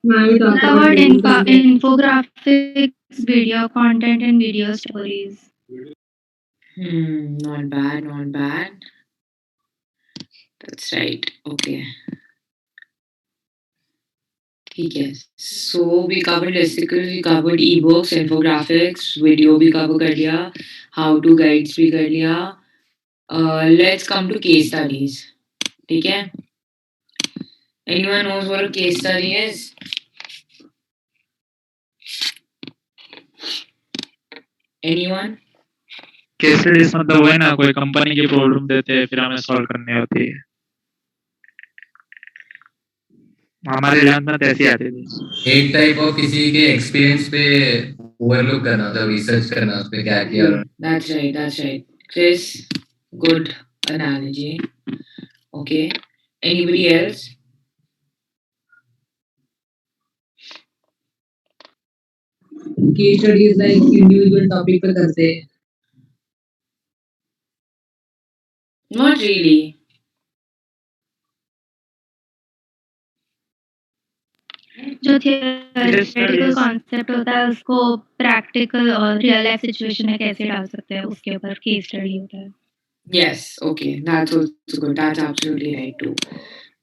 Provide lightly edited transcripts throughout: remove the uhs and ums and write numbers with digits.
Now we talk about About daily content. infographics, video content, and video stories. Not bad, not bad. That's right. Okay. Okay. So we covered listicles, we covered ebooks, infographics, video भी cover कर लिया, how to guides भी कर लिया. Let's come to case studies. ठीक है? Anyone knows what a case study is? Anyone? Case studies मतलब वो है ना, कोई कंपनी की प्रॉब्लम देते हैं फिर हमें सॉल्व करनी होती है. हमारे 11th में तो ऐसी आती थी. एक टाइप ऑफ किसी के एक्सपीरियंस पे ओवरलुक करना, मतलब रिसर्च करना उस पे क्या किया. That's right, that's right. Chris, good analogy. Okay. Anybody else? Case studies like individual topic पे करते हैं. Not really. जो थियोरेटिकल कॉन्सेप्ट होता है उसको प्रैक्टिकल और रियल लाइफ सिचुएशन में कैसे डाल सकते हैं उसके ऊपर केस स्टडी होता है. Yes, okay, that's also good. That's absolutely right too.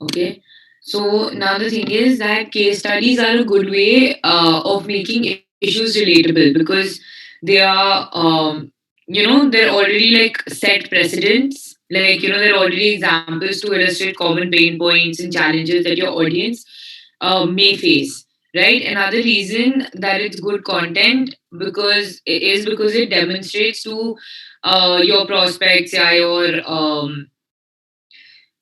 Okay, so now the thing is that case studies are a good way of making issues relatable because they are, they're already like set precedents. Like, they're already examples to illustrate common pain points and challenges that your audience may face. Right? Another reason that it's good content because it demonstrates to your prospects, yeah, your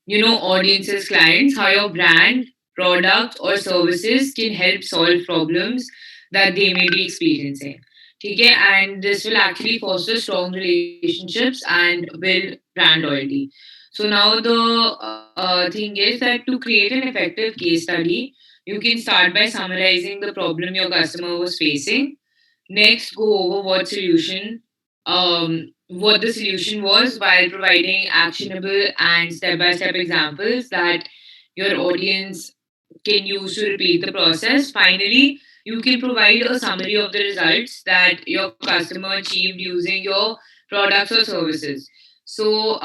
audiences, clients, how your brand, product, or services can help solve problems that they may be experiencing. Okay, and this will actually foster strong relationships and build brand loyalty. So now the thing is that to create an effective case study, you can start by summarizing the problem your customer was facing. Next, go over what the solution was while providing actionable and step-by-step examples that your audience can use to repeat the process. Finally, you can provide a summary of the results that your customer achieved using your products or services. So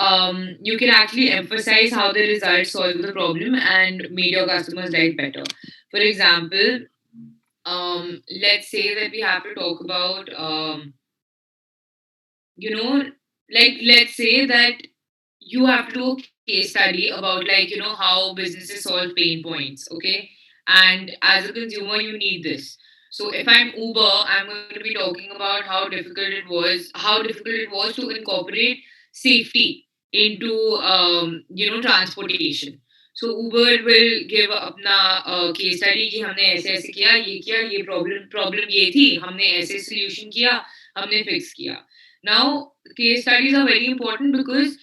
you can actually emphasize how the results solved the problem and made your customers' life better. For example, let's say that we have to talk about you know let's say that you have to do a case study about how businesses solve pain points. Okay, and as a consumer you need this. So if I'm Uber, I'm going to be talking about how difficult it was to incorporate safety into transportation. So Uber will give अपना case study कि हमने ऐसे ऐसे किया ये problem ये थी, हमने ऐसे solution किया, हमने fix किया. Now, case studies are very important because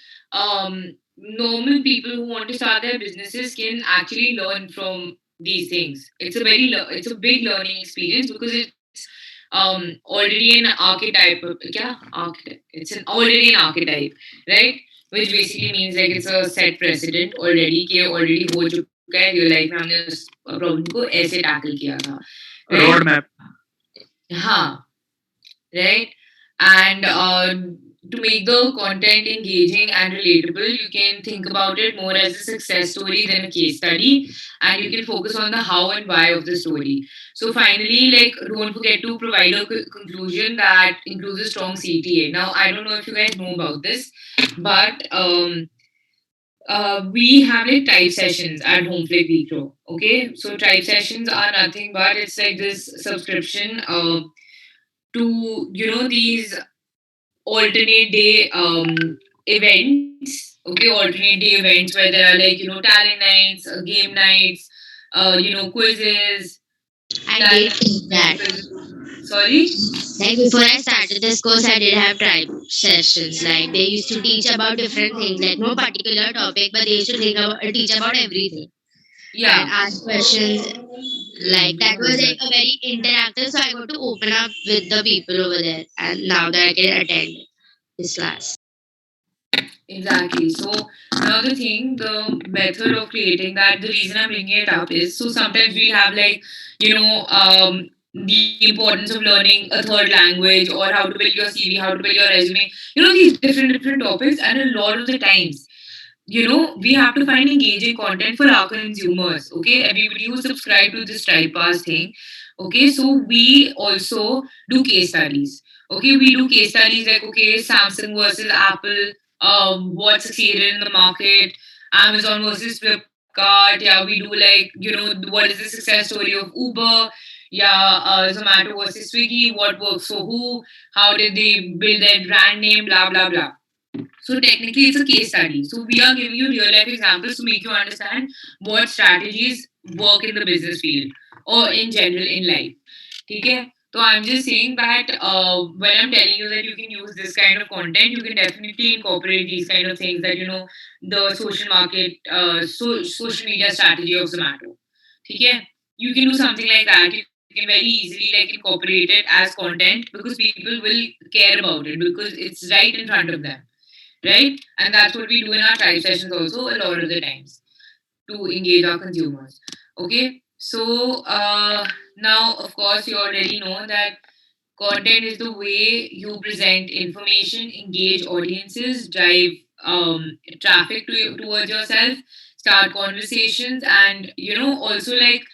normal people who want to start their businesses can actually learn from these things. It's a big learning experience because it's already an archetype. क्या archetype? It's already an archetype, right? Which basically means like it's a set precedent already कि already हो चुका है real life में हमने उस problem को ऐसे tackle किया था. Right? Road map. हाँ, right? And to make the content engaging and relatable, you can think about it more as a success story than a case study, and you can focus on the how and why of the story. So finally, like, don't forget to provide a conclusion that includes a strong CTA. Now, I don't know if you guys know about this, but we have like type sessions at Homeflake Weekro. Okay, so type sessions are nothing but it's like this subscription to these alternate day events. Okay, alternate day events where there are like talent nights, game nights, quizzes. I did think that. Sorry. Like before I started this course, I did have tribe sessions. Like they used to teach about different things, like no particular topic, but they used to teach about everything. Yeah. And ask questions. Like that was like a very interactive. So I got to open up with the people over there, and now that I can attend this class. Exactly. So now the method of creating that, the reason I'm bringing it up is so sometimes we have like, the importance of learning a third language or how to build your CV, how to build your resume, these different topics, and a lot of the times, we have to find engaging content for our consumers. Okay, everybody who subscribe to this Tripaz thing. Okay, so we also do case studies. Okay, we do case studies like, okay, Samsung versus Apple, what succeeded in the market, Amazon versus Flipkart. Yeah, we do like, what is the success story of Uber? Yeah, Zomato versus Swiggy, what works for who? How did they build their brand name? Blah blah blah. So technically, it's a case study. So we are giving you real life examples to make you understand what strategies work in the business field or in general in life. Okay? So I'm just saying that when I'm telling you that you can use this kind of content, you can definitely incorporate these kind of things that the social market, social media strategy of Zomato. Okay? You can do something like that. You can very easily like incorporate it as content because people will care about it because it's right in front of them, right? And that's what we do in our tribe sessions also a lot of the times to engage our consumers. Okay, so now of course you already know that content is the way you present information, engage audiences, drive traffic towards yourself, start conversations, and also like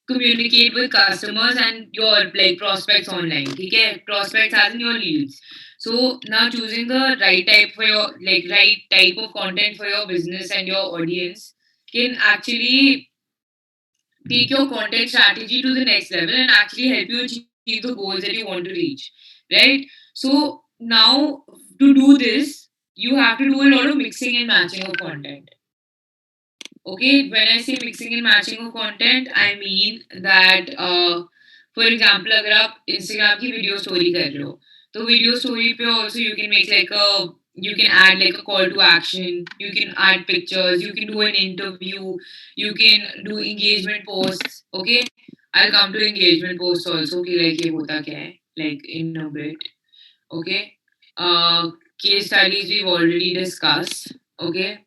communicate with customers and your like prospects online. Okay, prospects as in your leads. So now choosing the right type for your like right type of content for your business and your audience can actually take your content strategy to the next level and actually help you achieve the goals that you want to reach, right? So now to do this, you have to do a lot of mixing and matching of content. Okay, when I say mixing and matching of content, I mean that for example, अगर आप Instagram की video story कर रहे हो, तो video story पे also you can make like you can add like a call to action, you can add pictures, you can do an interview, you can do engagement posts. Okay, I'll come to engagement posts also. Okay, like ये होता क्या है, like in a bit. Okay, uh, case studies we've already discussed. Okay,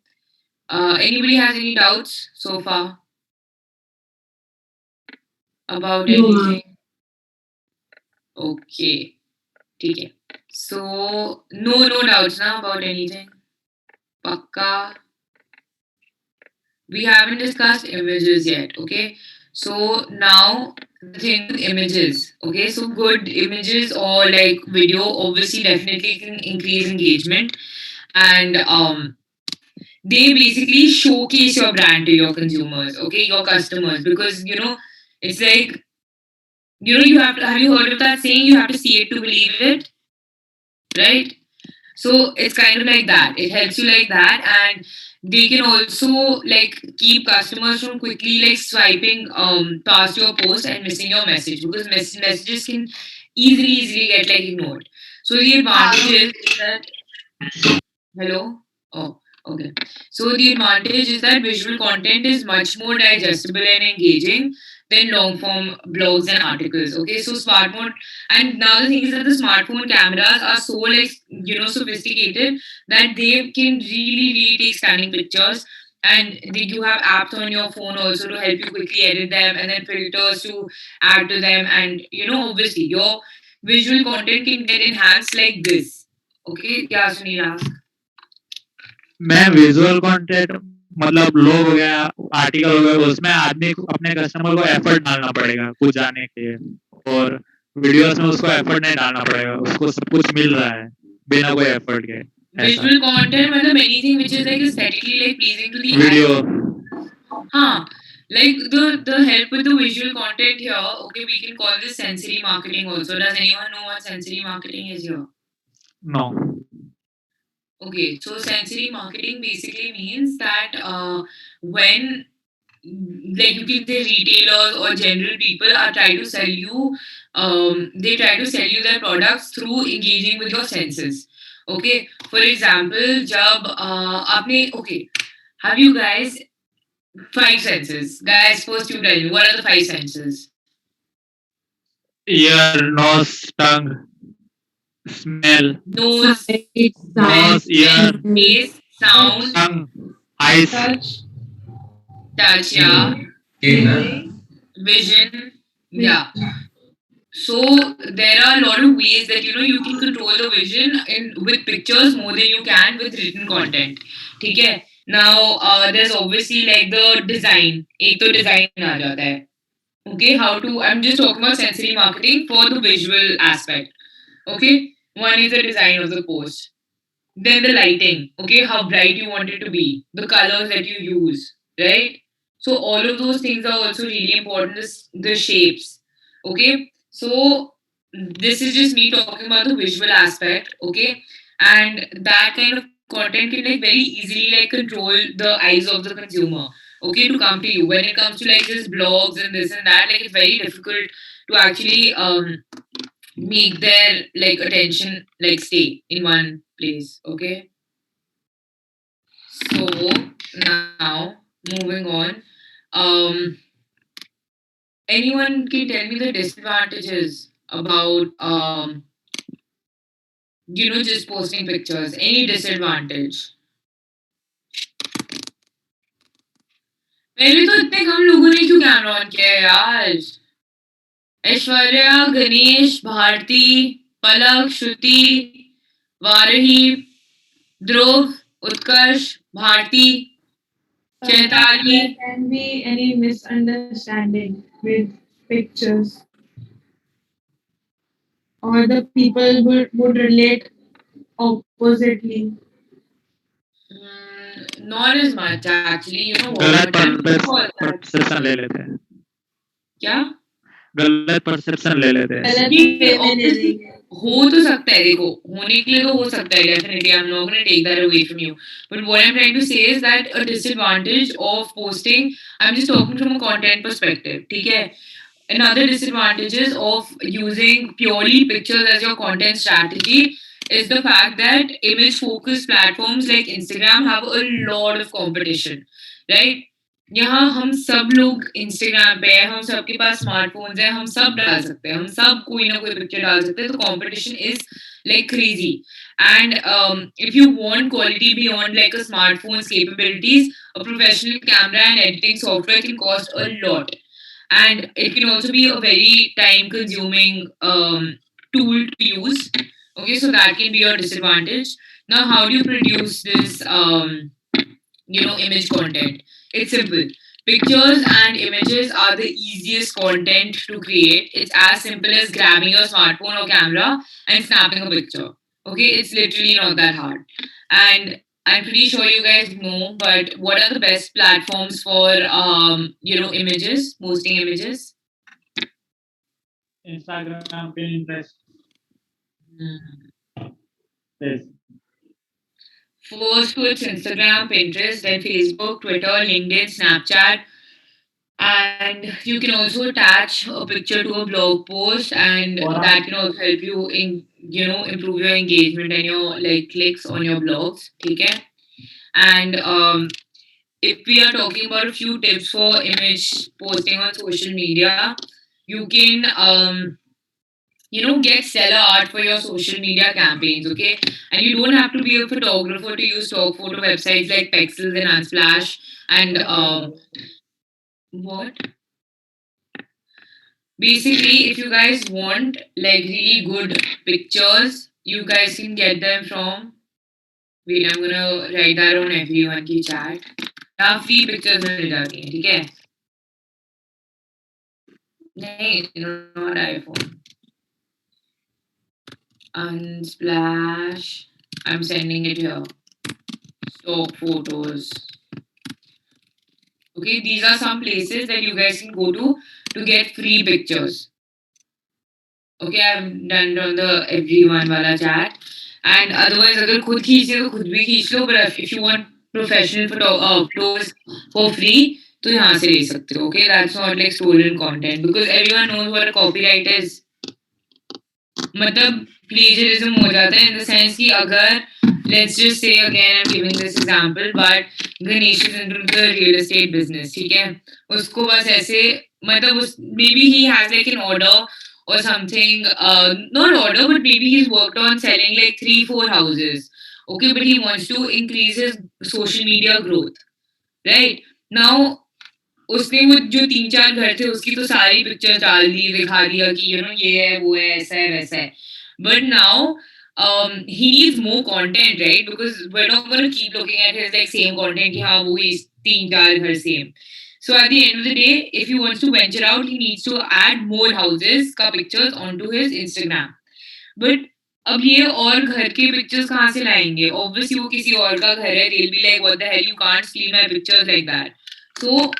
anybody has any doubts so far about No, ma'am. anything? Okay, okay. So no doubts now about anything. Pakka. We haven't discussed images yet. Okay, so now the thing with images. Okay, so good images or like video obviously definitely can increase engagement and they basically showcase your brand to your consumers, okay, your customers, because it's like you have you heard of that saying, you have to see it to believe it, right? So it's kind of like that. It helps you like that, and they can also like keep customers from quickly like swiping past your post and missing your message because messages can easily get like ignored. So the advantage is that hello. Oh, okay. So the advantage is that visual content is much more digestible and engaging than long form blogs and articles. Okay, so smartphone, and now the thing is that the smartphone cameras are so like sophisticated that they can really take stunning pictures. And you have apps on your phone also to help you quickly edit them, and then filters to add to them. And obviously, your visual content can get enhanced like this. Okay, yeah, Sunil. मैं visual content मतलब blog हो गया, article हो गया, उसमें आदमी को अपने कस्टमर को एफर्ट डालना पड़ेगा कुछ जाने के लिए, और वीडियोस में उसको एफर्ट नहीं डालना पड़ेगा, उसको सब कुछ मिल रहा है बिना कोई एफर्ट के. Visual content, मतलब anything which is like aesthetically like pleasing to the video eye. Like the help with the visual content here. Okay, we can call this sensory marketing also. Does anyone know what sensory marketing is here? No. Okay, so sensory marketing basically means that when like you can say retailers or general people are trying to sell you, they try to sell you their products through engaging with your senses. Okay, for example, jab aapne okay, have you guys five senses? Guys, first you tell me, what are the five senses? Ear, nose, tongue, smell, Nose, Sight, nose, sound, ear, taste, sound, tongue, eyes, touch, yeah, vision, yeah. So there are a lot of ways that you can control the vision in with pictures more than you can with written content. ठीक है? Now there's obviously like the design. एक तो design आ जाता है. Okay, how to? I'm just talking about sensory marketing for the visual aspect. Okay, one is the design of the post. Then the lighting. Okay, how bright you want it to be, the colors that you use, right? So all of those things are also really important. The shapes. Okay, so this is just me talking about the visual aspect. Okay, and that kind of content can like very easily like control the eyes of the consumer. Okay, to come to you when it comes to like just blogs and this and that, like it's very difficult to actually make their like attention like stay in one place. Okay, so now moving on, anyone can tell me the disadvantages about just posting pictures, any disadvantage? पहले तो इतने कम लोगों ने क्यों camera on किया है यार? Aishwarya, Ganesh, Bharti, Palak, Shruti, Varahi, Dhruv, Utkarsh, Bharti, Chaitali. There can be any misunderstanding with pictures, or the people would relate oppositely. Not as much actually. You know गलत what? परसेप्शन ले लेते हैं. क्या? गलत परसेप्शन ले लेते हैं. गलत ये way में ले लेंगे. हो तो सकता है, देखो होने के लिए तो हो सकता है definitely. I'm not going to take that away from you, but what I'm trying to say is that a disadvantage of posting, I'm just talking from a content perspective, ठीक है? Another disadvantages of using purely pictures as your content strategy is the fact that image focused platforms like Instagram have a lot of competition, right? यहाँ हम सब लोग Instagram पे है, हम सबके पास स्मार्टफोन्स है, हम सब डाल सकते हैं, हम सब कोई ना कोई पिक्चर डाल सकते हैं. तो competition is like crazy, and if you want quality beyond like a smartphone's capabilities, a professional camera and editing software can cost a lot, and it can also be a very time consuming tool to use. Okay, so that can be your disadvantage. Now how do you produce this image content? It's simple. Pictures and images are the easiest content to create. It's as simple as grabbing your smartphone or camera and snapping a picture. Okay, it's literally not that hard. And I'm pretty sure you guys know, but what are the best platforms for images, posting images? Instagram, Pinterest. Yes. First it's Instagram, Pinterest, then Facebook, Twitter, LinkedIn, Snapchat, and you can also attach a picture to a blog post, and that can also help you in improve your engagement and your like clicks on your blogs. Okay, and if we are talking about a few tips for image posting on social media, you can get seller art for your social media campaigns, okay? And you don't have to be a photographer to use stock photo websites like Pexels and Unsplash and what? Basically, if you guys want like really good pictures, you guys can get them from. Wait, I'm gonna write that on everyone की chat. यहाँ free pictures मिल जाती हैं, ठीक है? नहीं, not iPhone. Unsplash. I'm sending it here. Stock photos. Okay, these are some places that you guys can go to get free pictures. Okay, I've done it on the everyone wala chat. And otherwise, अगर खुद खींचे तो खुद भी खींच लो. But if you want professional photos for free, तो यहाँ से ले सकते हो. Okay, that's not like stolen content because everyone knows what a copyright is. मतलब plagiarism हो जाता है in the sense कि अगर let's just say again I'm giving this example, but Ganesh is into the real estate business, ठीक है? उसको बस ऐसे मतलब maybe he has like an order or something, not order, but maybe he's worked on selling like 3-4 houses Okay, but he wants to increase his social media growth, right? Now उसने वो जो 3-4 घर थे उसकी तो सारी पिक्चर्स डाल दी, दिखा दिया कि यू नो ये है, वो है, ऐसा है, वैसा है. But now he needs more content, right? Because we're not going to keep looking at his like same content कि हाँ वो ही 3-4 घर same. So at the end of the day, if he wants to venture out, he needs to add more houses का pictures onto his Instagram. But अब ये और घर के pictures कहाँ से लाएंगे? Obviously वो किसी और का घर है. They'll be like, what the hell, you can't steal my pictures like that. So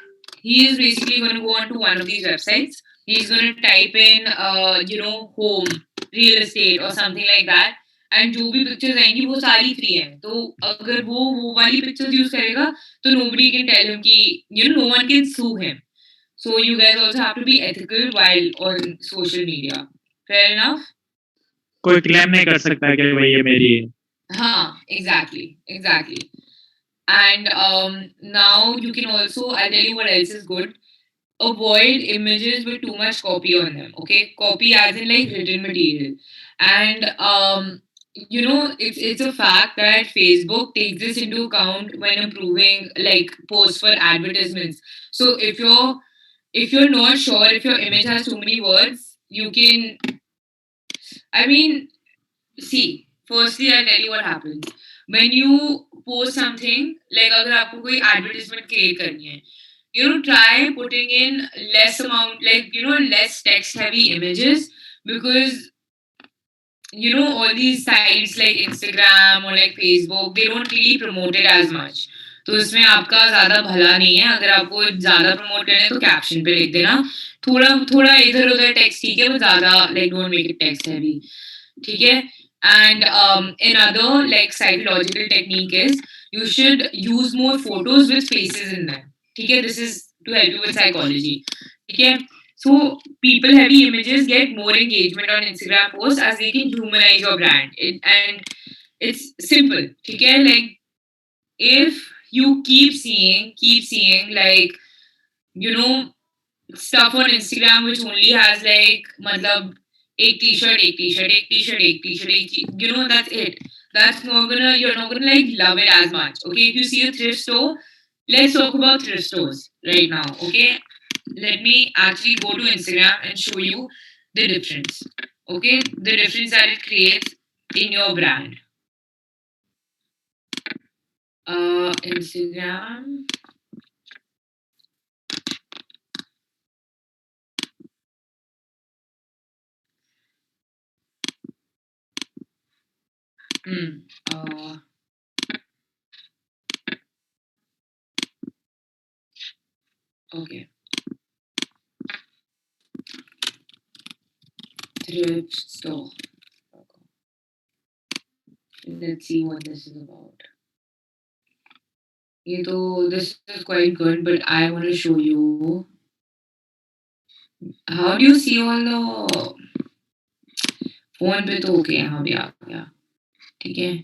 he is basically going to go onto one of these websites. He's going to type in, home, real estate or something like that. And जो भी pictures आएंगी वो सारी free हैं. तो अगर वो वाली pictures use करेगा, तो nobody can tell him कि, no one can sue him. So you guys also have to be ethical while on social media. Fair enough? कोई क्लेम नहीं कर सकता कि भाई ये मेरी है. हाँ, exactly. And now you can also, I'll tell you what else is good. Avoid images with too much copy on them. Okay, copy as in like written material. And it's a fact that Facebook takes this into account when approving like posts for advertisements. So if you're not sure if your image has too many words, you can. I mean, see, firstly, I'll tell you what happens. When you post something, like अगर आपको कोई advertisement create करनी है, try putting in less amount, like, less text heavy images, because, all these sites like Instagram or like Facebook, they don't really promote it as much. तो इसमें आपका ज़्यादा भला नहीं है. अगर आपको ज़्यादा प्रमोट करना है तो कैप्शन पे लिख देना. थोड़ा इधर उधर टेक्स्ट ठीक है, वो ज़्यादा like don't make it text heavy. ठीक है. And another like psychological technique is you should use more photos with faces in them. Okay, this is to help you with psychology. Okay, so people heavy images get more engagement on Instagram posts as they can humanize your brand. And it's simple. Okay, like if you keep seeing like stuff on Instagram which only has like matlab एक t-shirt, that's it. You're not gonna like love it as much. Okay, if you see a thrift store, let's talk about thrift stores right now. Okay, let me actually go to Instagram and show you the difference. Okay, the difference that it creates in your brand. Instagram. Okay. Thrift store. Let's see what this is about. This is quite good, but I want to show you. How do you see all the phone पे तो okay यहाँ भी आ गया. ठीक है.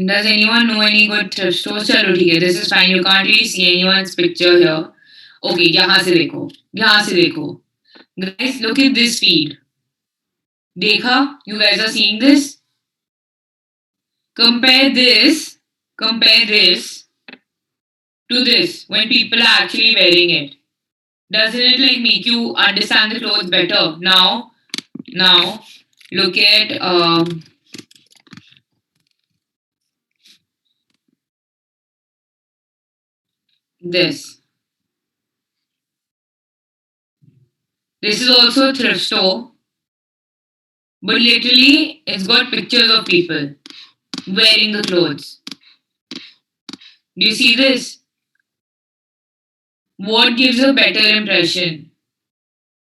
Does anyone know any good thrift stores? चलो ठीक है. This is fine. You can't really see anyone's picture here. Okay, यहाँ से देखो. Guys, look at this feed. देखा? You guys are seeing this? Compare this to this when people are actually wearing it. Doesn't it like make you understand the clothes better? Now, look at this. This is also a thrift store, but literally it's got pictures of people wearing the clothes. Do you see this? What gives a better impression?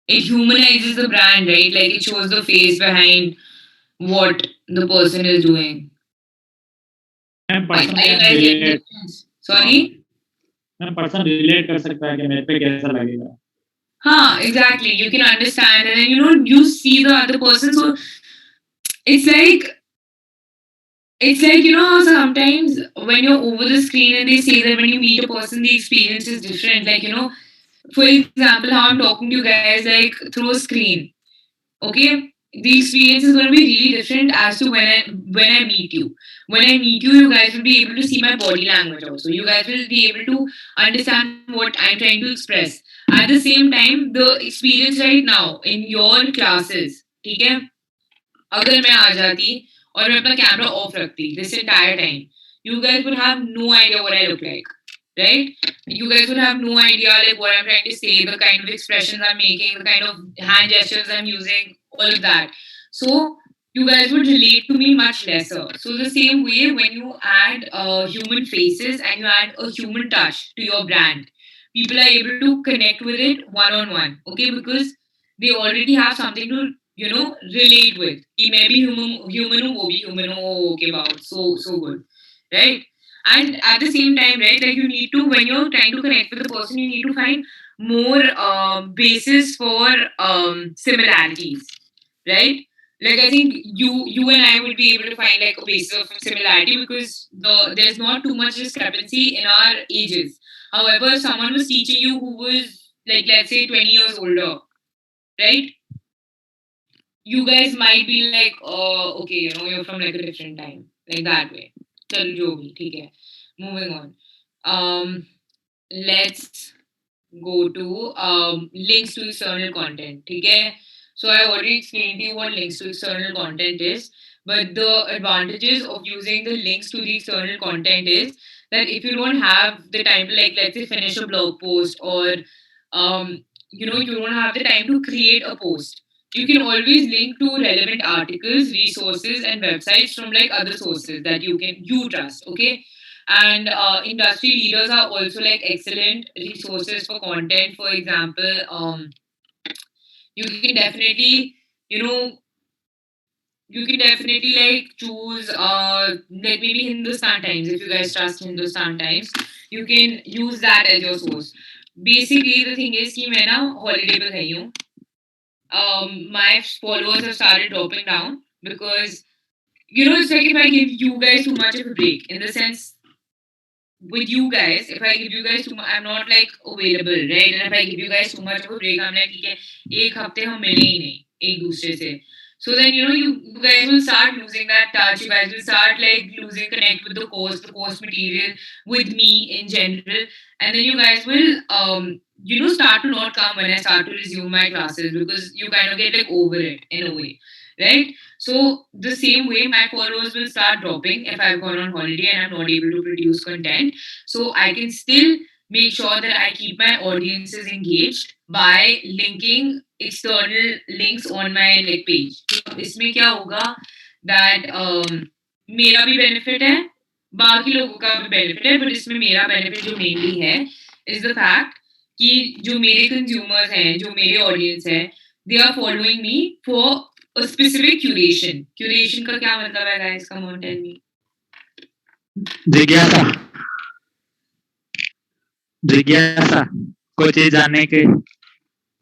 It humanizes the brand, right? Like it shows the face behind what the person is doing. Sorry? person relate कर सकता है कि मेरे पे कैसा लगेगा. हाँ, exactly. You can understand, and then you see the other person. So it's like how sometimes when you're over the screen and they say that when you meet a person the experience is different. Like for example, how I'm talking to you guys like through a screen. Okay, the experience is going to be really different as to when I meet you. When I meet you, you guys will be able to see my body language also. You guys will be able to understand what I'm trying to express. At the same time, the experience right now in your classes, ठीक है? अगर मैं आ जाती और मैं अपना camera off रखती this entire time, you guys would have no idea what I look like, right? You guys would have no idea like what I'm trying to say, the kind of expressions I'm making, the kind of hand gestures I'm using, all of that. So you guys would relate to me much lesser. So the same way when you add human faces and you add a human touch to your brand, people are able to connect with it one on one. Okay, because they already have something to relate with. कि मैं भी human हूँ वो भी human हूँ okay wow so good, right? And at the same time, right, like you need to, when you're trying to connect with the person, you need to find more basis for similarities, right? Like I think you and I would be able to find like a basis of similarity because there's not too much discrepancy in our ages. However, if someone was teaching you who was like, let's say, 20 years older, right? You guys might be like, okay, you're from like a different time, like that way. चल जो भी ठीक है. Moving on. Let's go to links to external content. ठीक है. So I already explained to you what links to external content is, but the advantages of using the links to the external content is that if you don't have the time to, like, let's say, finish a blog post, or you don't have the time to create a post, you can always link to relevant articles, resources, and websites from like other sources that you trust. Okay, and industry leaders are also like excellent resources for content. For example, you can definitely, you know, you can definitely like choose like maybe Hindustan Times. If you guys trust Hindustan Times, you can use that as your source. Basically, the thing is कि मैं ना holiday पे गई हूँ. My followers have started dropping down because it's like if I give you guys too much of a break, in the sense, with you guys, if I give you guys too much, I'm not like available, right? And if I give you guys too much of a break, I'm like, ठीक है, एक हफ्ते हम मिले ही नहीं एक दूसरे से. So then you guys will start losing that touch. You guys will start like losing connect with the course material, with me in general, and then you guys will start to not come when I start to resume my classes because you kind of get like over it in a way, right? So the same way, my followers will start dropping if I've gone on holiday and I'm not able to produce content. So I can still make sure that I keep my audiences engaged by linking external links on my like page. तो इसमें क्या होगा that मेरा भी benefit है, बाकी लोगों का भी benefit है, but इसमें मेरा benefit जो mainly है is the fact कि जो मेरे consumers हैं, जो मेरे audience है, they are following me for a specific curation. Curation का क्या मतलब है guys? Come on, tell me. जिज्ञासा कोई चीज जानने के.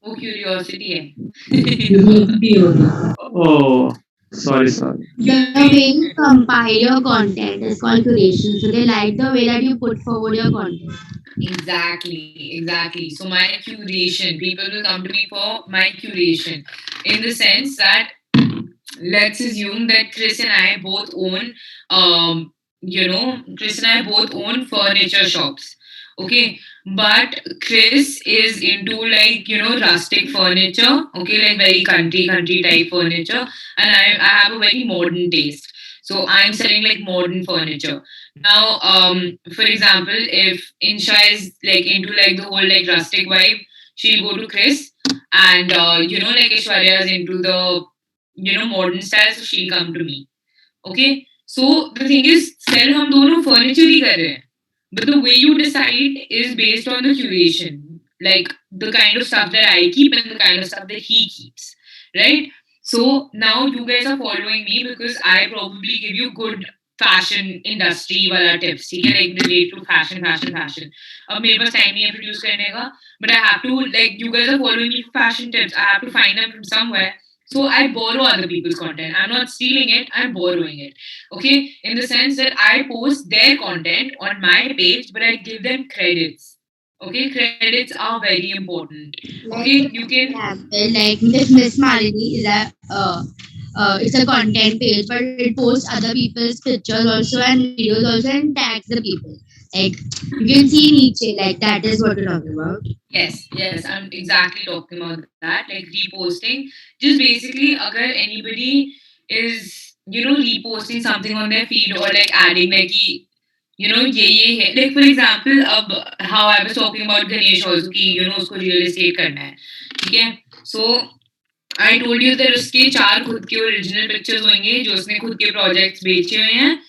वो curiosity है. Curiosity होगी. Oh, sorry. The way you compile your content is called curation. So they like the way that you put forward your content. Exactly. So my curation, people will come to me for my curation, in the sense that let's assume that Chris and I both own, Chris and I both own furniture shops. Okay, but Chris is into like rustic furniture. Okay, like very country type furniture, and I have a very modern taste. So I'm selling like modern furniture. Now, for example, if Insha is like into like the whole like rustic vibe, she'll go to Chris, and like Aishwarya is into the modern style, so she'll come to me. Okay, so the thing is, sell हम दोनों furniture ही कर रहे हैं, but the way you decide is based on the curation, like the kind of stuff that I keep and the kind of stuff that he keeps, right? So now you guys are following me because I probably give you good fashion industry वाला tips, ठीक है, like relate to fashion. अब मेरे पास time नहीं है produce करने का, but I have to, like, you guys are following me for fashion tips. I have to find them from somewhere. So I borrow other people's content. I'm not stealing it, I'm borrowing it. Okay? In the sense that I post their content on my page, but I give them credits. Okay, credits are very important. Like Okay, you can. example, like Miss Malini is it's a content page, but it posts other people's pictures also and videos also and tags the people. Like you can see Nietzsche, like that is what you're talking about. Yes, I'm exactly talking about that. Like reposting, just basically, agar anybody is reposting something on their feed or like adding like ye hai. Like for example, how I was talking about Ganesh also कि उसको real estate करना है, ठीक है? So I told you that उसके 4 खुद के original pictures होंगे जो उसने खुद के प्रोजेक्ट्स बेचे हुए हैं.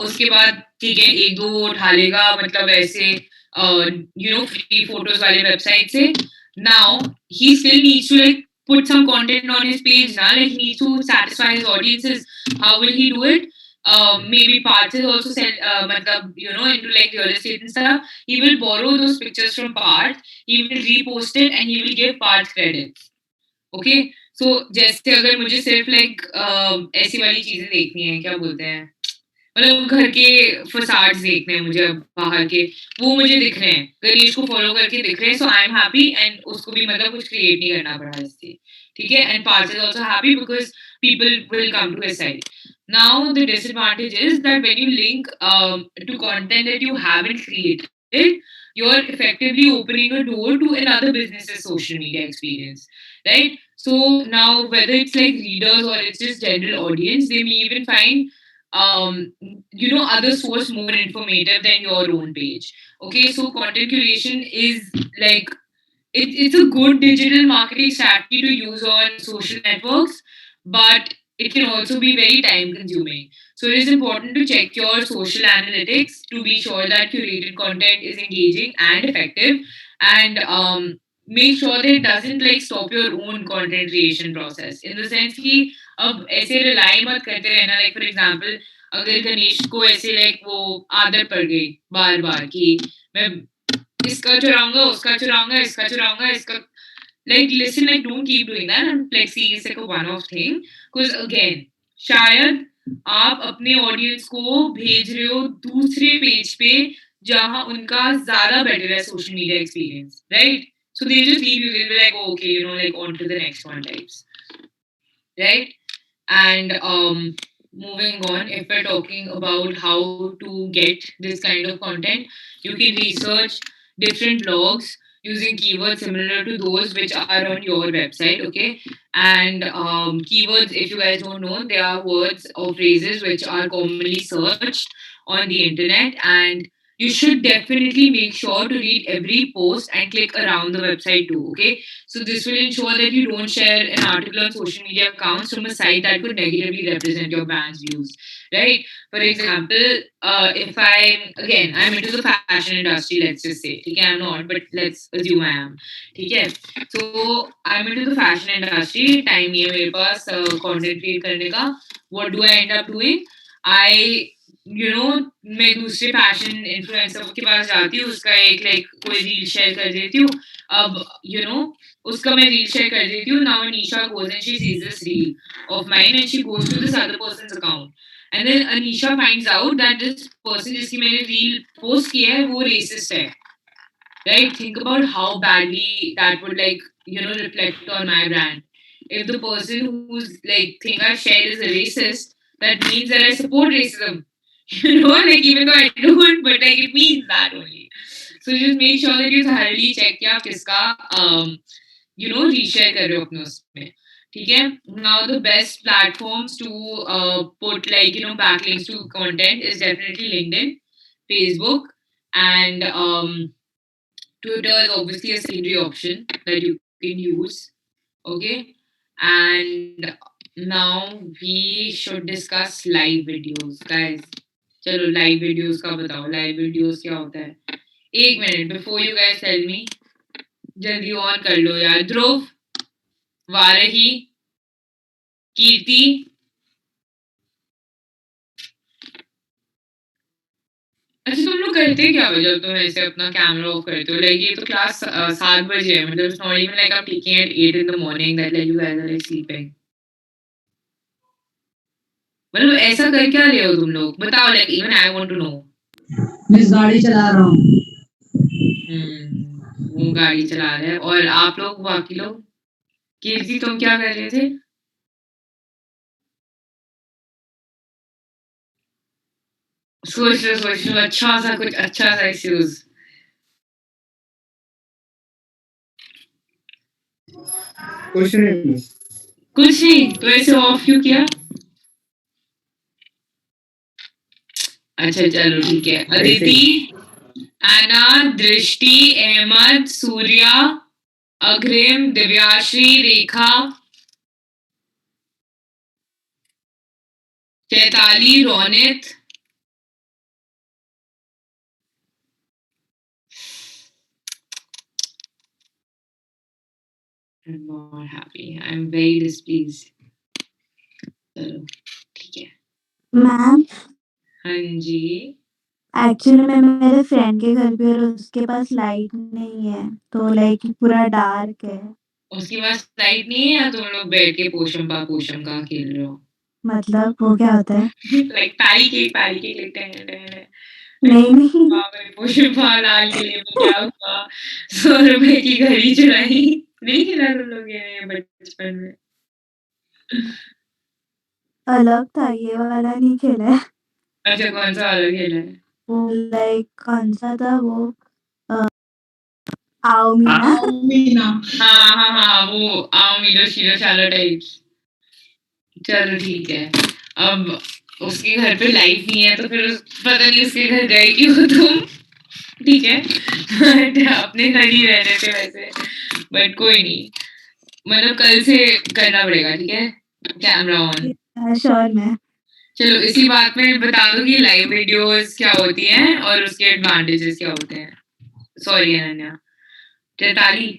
उसके बाद ठीक है 1-2 वो उठा लेगा मतलब ऐसे फ्री फोटोज वाले वेबसाइट से. Now he still needs to like put some content on his page now, like he needs to satisfy his audiences. How will he do it? Maybe parts is also sell matlab, into like real estate and stuff. He will borrow those pictures from parts, he will repost it and he will give parts credits. Okay. So जैसे अगर मुझे सिर्फ like ऐसी वाली चीजें देखनी है, क्या बोलते हैं, मतलब घर के फसाड्स देखने हैं मुझे अब बाहर के, वो मुझे दिख रहे हैं, गणेश को फॉलो करके दिख रहे हैं, सो आई एम हैप्पी एंड उसको भी मतलब कुछ क्रिएट नहीं करना पड़ा इससे, ठीक है. And Paras is also happy because people will come to his side. Now the disadvantage is that when you link to content that you haven't created, you're effectively opening a door to another business's social media experience, right? So now whether it's like readers or it's just general audience, they may even find other source more informative than your own page. Okay, so content curation is like it's a good digital marketing strategy to use on social networks, but it can also be very time consuming. So it is important to check your social analytics to be sure that curated content is engaging and effective, and make sure that it doesn't like stop your own content creation process. In the sense कि अब ऐसे rely मत करते रहना, like for example अगर गणेश को ऐसे like वो आदत पड़ गई बार बार कि मैं इसका चुराऊंगा, उसका चुराऊंगा, इसका चुराऊंगा, इसका, like listen, like don't keep doing that and like see it's like a one off thing, because again शायद आप अपने ऑडियंस को भेज रहे हो दूसरे पेज पे जहां उनका ज्यादा बेटर है social media experience, right? So they just leave you, they'll be like, oh, okay, like on to the next one types, right? And moving on, if we're talking about how to get this kind of content, you can research different blogs using keywords similar to those which are on your website, okay? And keywords, if you guys don't know, they are words or phrases which are commonly searched on the internet, and you should definitely make sure to read every post and click around the website too, okay? So this will ensure that you don't share an article on social media accounts from a site that could negatively represent your brand's views, right? For example, if I'm into the fashion industry, let's just say, okay, I'm not, but let's assume I am, okay? So I'm into the fashion industry, time नहीं है मेरे पास content create करने का. What do I end up doing? मैं दूसरे fashion influencer के पास जाती हूँ, उसका एक लाइक कोई रील शेयर कर देती हूँ. अब उसका मैं रील शेयर कर देती हूँ. Now Anisha goes and she sees this reel of mine and she goes to this other person's account, and then Anisha finds out that this person जिसकी मैंने रील पोस्ट किया है वो racist है, right? Think about how badly that would like reflect on my brand. If the person who's like thing I shared is a racist, that means that I support racism. Like even though I don't, but like it means that only. So just make sure that you thoroughly check कि आप किसका reshare कर रहे हो अपने उसमें, ठीक है? Now the best platforms to put like backlinks to content is definitely LinkedIn, Facebook, and Twitter is obviously a secondary option that you can use. Okay. And now we should discuss live videos. Guys, चलो live videos का बताओ. Live videos क्या होता है? एक minute before you guys tell me. जल्दी on कर लो यार. ध्रुव, वारही, कीर्ति. अच्छा तुम लोग करते क्या हो जब तुम ऐसे अपना कैमरा ऑफ करते हो? लाइक ये तो क्लास 7 बजे है, मतलब it's not even like I'm taking at 8 in the morning that like you guys are like sleeping. मतलब ऐसा कर क्या रहे हो तुम लोग? बताओ, like even I want to know. Miss गाड़ी चला रहा हूँ. वो गाड़ी चला रहा है और आप लोग बाकी लोग कीर्ति तुम क्या कर रहे थे? सोच लो अच्छा सा कुछ अच्छा सा इश्यूज कुछ नहीं कुछ नहीं तो ऐसे ऑफ क्यों किया? अच्छा चलो ठीक है अदिति एना दृष्टि अहमद सूर्या अग्रिम दिव्याश्री रेखा Chaitali Ronit I'm not happy. I'm very displeased. चलो ठीक है मैम हाँ जी एक्चुअली मैं मेरे फ्रेंड के घर पे और उसके पास लाइट नहीं है तो लाइक पूरा डार्क है उसके पास लाइट नहीं है या तुम लोग बैठ के पोषम का खेल रहे हो मतलब वो क्या होता है लाइक पैरी केक लिखते हैं नहीं पोषम लाल किले में क्या हुआ 100 रुपए की घड़ी चुराई नहीं खेला तुम लोग ये बचपन में अलग था ये वाला नहीं खेला है अच्छा कौन सा वाला खेला है वो लाइक कौन सा था वो आओ मीना हाँ वो आओ मीलो शीलो शालो टाइप्स चलो ठीक है अब उसके घर पे लाइट नहीं है तो फिर पता नहीं उसके घर गए क्यों तुम ठीक है बट अपने घर ही रह रहे थे वैसे बट कोई नहीं मतलब कल से करना पड़ेगा ठीक है कैमरा ऑन श्योर मैं चलो इसी बात में बता दो कि लाइव वीडियोस क्या होती हैं और उसके एडवांटेजेस क्या होते हैं sorry Ananya Chaitali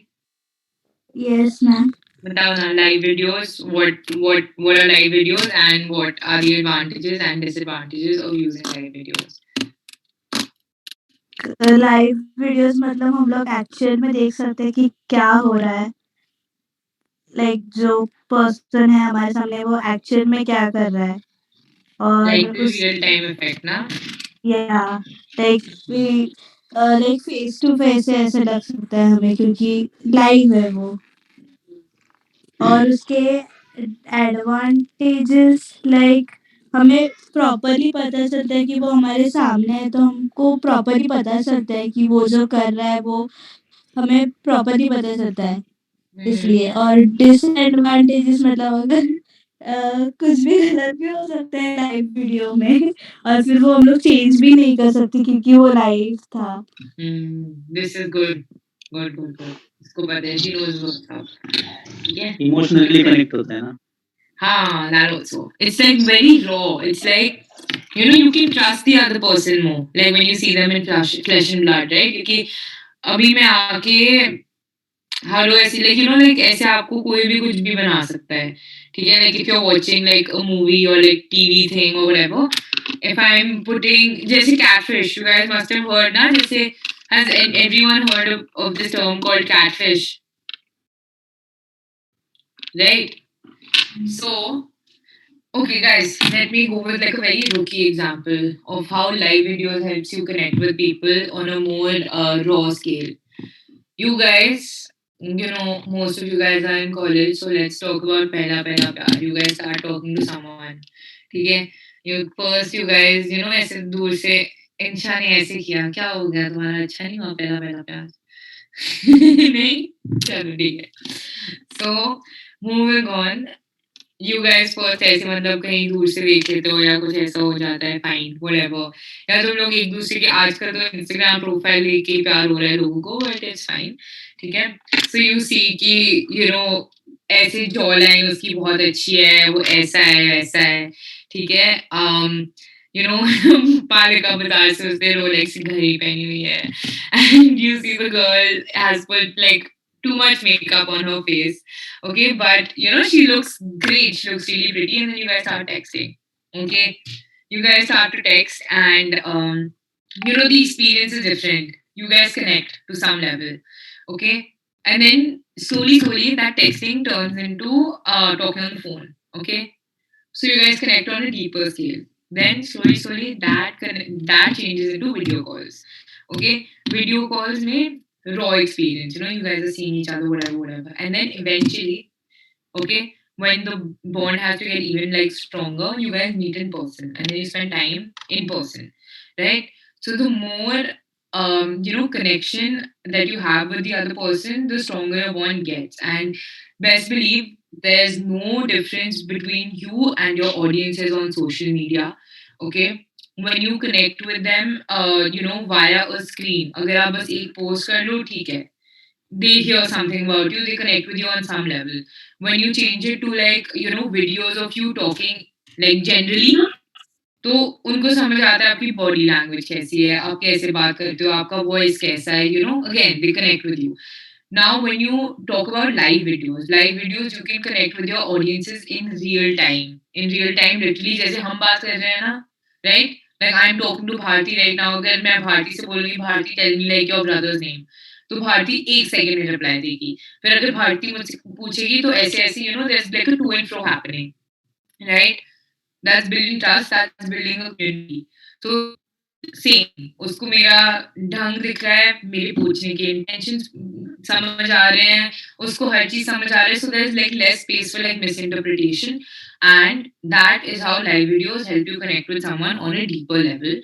yes ma'am बताओ ना live videos what are live videos and what are the advantages and disadvantages of using live videos live videos मतलब हम लोग एक्चुअल में देख सकते हैं कि क्या हो रहा है लाइक जो पर्सन है हमारे सामने वो एक्चुअल में क्या कर रहा है और like the उस real time effect ना या लाइक फेस टू फेस ऐसे लग सकता है हमें क्योंकि लाइव है वो और उसके एडवांटेजेस लाइक हमें प्रॉपरली पता चलता है कि वो हमारे सामने है तो हमको प्रॉपरली पता चलता है कि वो जो कर रहा है वो हमें प्रॉपरली पता चलता है इसलिए और डिसएडवांटेजेस मतलब अगर कुछ भी गलत भी हो सकता है लाइव वीडियो में और फिर वो हम लोग चेंज भी नहीं कर सकते क्योंकि वो लाइव था this is good इसको पता है she knows what's up ठीक है इमोशनली कनेक्ट होता है ना हाँ that also it's like very raw it's like you know you can trust the other person more like when you see them in flesh and blood right क्योंकि अभी मैं आके हेलो ऐसे लाइक यू नो लाइक ऐसे आपको कोई भी कुछ भी बना सकता है ठीक है like if you are watching like a movie और लाइक टीवी थिंग और whatever if I am putting जैसे catfish you guys must have heard ना जैसे has everyone heard of this term called catfish right so okay guys let me go with like a very rookie example of how live videos helps you connect with people on a more raw scale you guys you know most of you guys are in college so let's talk about pehla pyar you guys start talking to someone ठीक है you first you guys you know ऐसे दूर से इंशा ने ऐसे किया क्या हो गया तुम्हारा अच्छा नहीं हुआ पहला प्यार नहीं चलो ठीक है so moving on you guys first ऐसे मतलब कहीं दूर से देख लेते हो या कुछ ऐसा हो जाता है फाइन व्हाटएवर या तुम लोग एक दूसरे के आजकल तो इंस्टाग्राम प्रोफाइल देख के प्यार हो रहा है लोगों को बट इट्स फाइन ठीक है सो यू सी कि यू नो ऐसे जॉ लाइन उसकी बहुत अच्छी है वो ऐसा है वैसा है ठीक है यू नो पालिका बाजार से उसने रोलेक्स की घड़ी पहनी हुई है and you see the girl has put like too much makeup on her face okay but you know she looks great she looks really pretty and then you guys start texting okay you guys start to text and you know the experience is different you guys connect to some level okay and then slowly that texting turns into talking on the phone okay so you guys connect on a deeper scale then slowly that changes into video calls okay video calls में raw experience, you guys are seeing each other, whatever. And then eventually, okay, when the bond has to get even like stronger, you guys meet in person and then you spend time in person, right? So the more connection that you have with the other person, the stronger your bond gets. And best believe there's no difference between you and your audiences on social media. Okay, when you connect with them via a screen, अगर आप बस एक post कर लो, ठीक है, they hear something about you, they connect with you on some level. When you change it to like, videos of you talking like generally, तो उनको समझ आता है आपकी बॉडी लैंग्वेज कैसी है, आप कैसे बात करते हो, आपका वॉइस कैसा है, again they connect with you. Now, when you talk about live videos, you can connect with your audiences in real time. In real time, literally, जैसे हम बात कर रहे हैं ना, right? Like I'm talking to Bharti right now. अगर मैं भारती से बोलूँगी, Bharti tell me like your brother's name, तो भारती 1 सेकंड में रिप्लाई देगी. फिर अगर भारती मुझसे पूछेगी तो ऐसे there's like a to and fro happening, right? That's building trust, that's building a community. So same, उसको मेरा ढंग दिख रहा है, मेरे पूछने के इंटेंशंस समझ आ रहे हैं, उसको हर चीज समझ आ रहा है. So there's like less space for like misinterpretation, and that is how live videos help you connect with someone on a deeper level.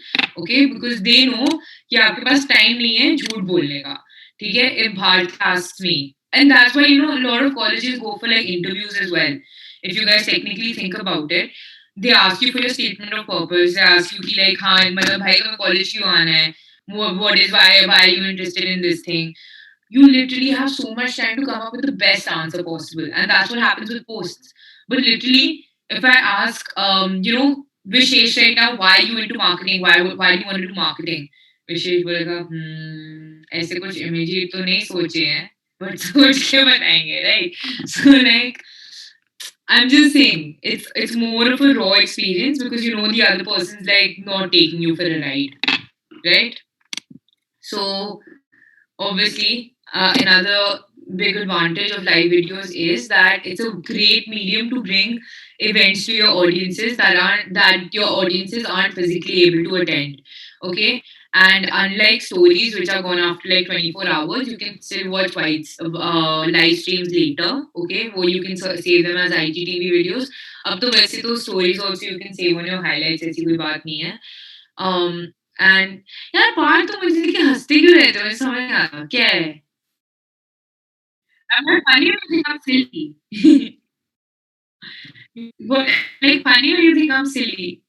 Okay, because they know कि आपके पास टाइम नहीं है झूठ बोलने का, ठीक है? If Bharat asks me, and that's why a lot of colleges go for like interviews as well. If you guys technically think about it, they ask you for your statement of purpose. They ask you कि like हाँ मतलब भाई तुम्हें college क्यों आना है? What is why are you interested in this thing? You literally have so much time to come up with the best answer possible, and that's what happens with posts. But literally, if I ask Vishesh right now, why are you into marketing? Why do you want to do marketing? Vishesh बोलेगा ऐसे कुछ immediate तो नहीं सोचे हैं, but सोच के बताएंगे, right? So like, I'm just saying, it's more of a raw experience because the other person's like not taking you for a ride, right? So obviously, another big advantage of live videos is that it's a great medium to bring events to your audiences that your audiences aren't physically able to attend. Okay. And unlike stories which are gone after like 24 hours, you can still watch live streams later. Okay, वो you can save them as IGTV videos. अब तो वैसे तो stories also you can save on your highlights, ऐसी कोई बात नहीं है. And यार पार तो मुझे देखिए हंसते क्यों रहते हो, मुझे समझ नहीं आता क्या है. I'm not funny or you think I'm silly? What, like funny or you think I'm silly?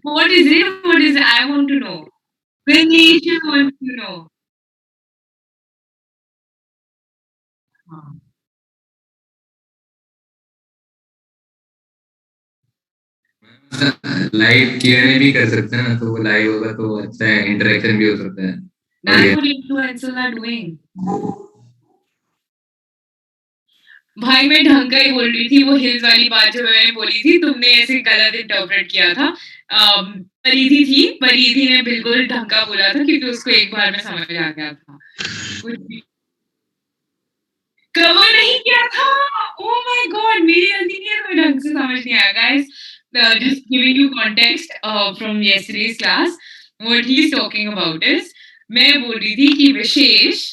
What is it? What is it? I want to know. The nation wants to know. हाँ. Live Q&A भी कर सकते हैं ना, तो वो live होगा तो अच्छा है, इंटरेक्शन भी हो सकता है. That's what influencers are doing. भाई मैं ढंग का ही बोल रही थी, वो हिल्स वाली बात जो मैंने बोली थी तुमने ऐसे गलत इंटरप्रेट किया था. परिधि ने बिल्कुल ढंग का बोला था क्योंकि उसको एक बार में समझ आ गया था. कवर नहीं किया था. ओह माय गॉड, मेरी गलती नहीं है, तो ढंग से समझ नहीं आया. Guys, just giving you context from yesterday's class, what he is talking about is, मैं बोल रही थी कि विशेष,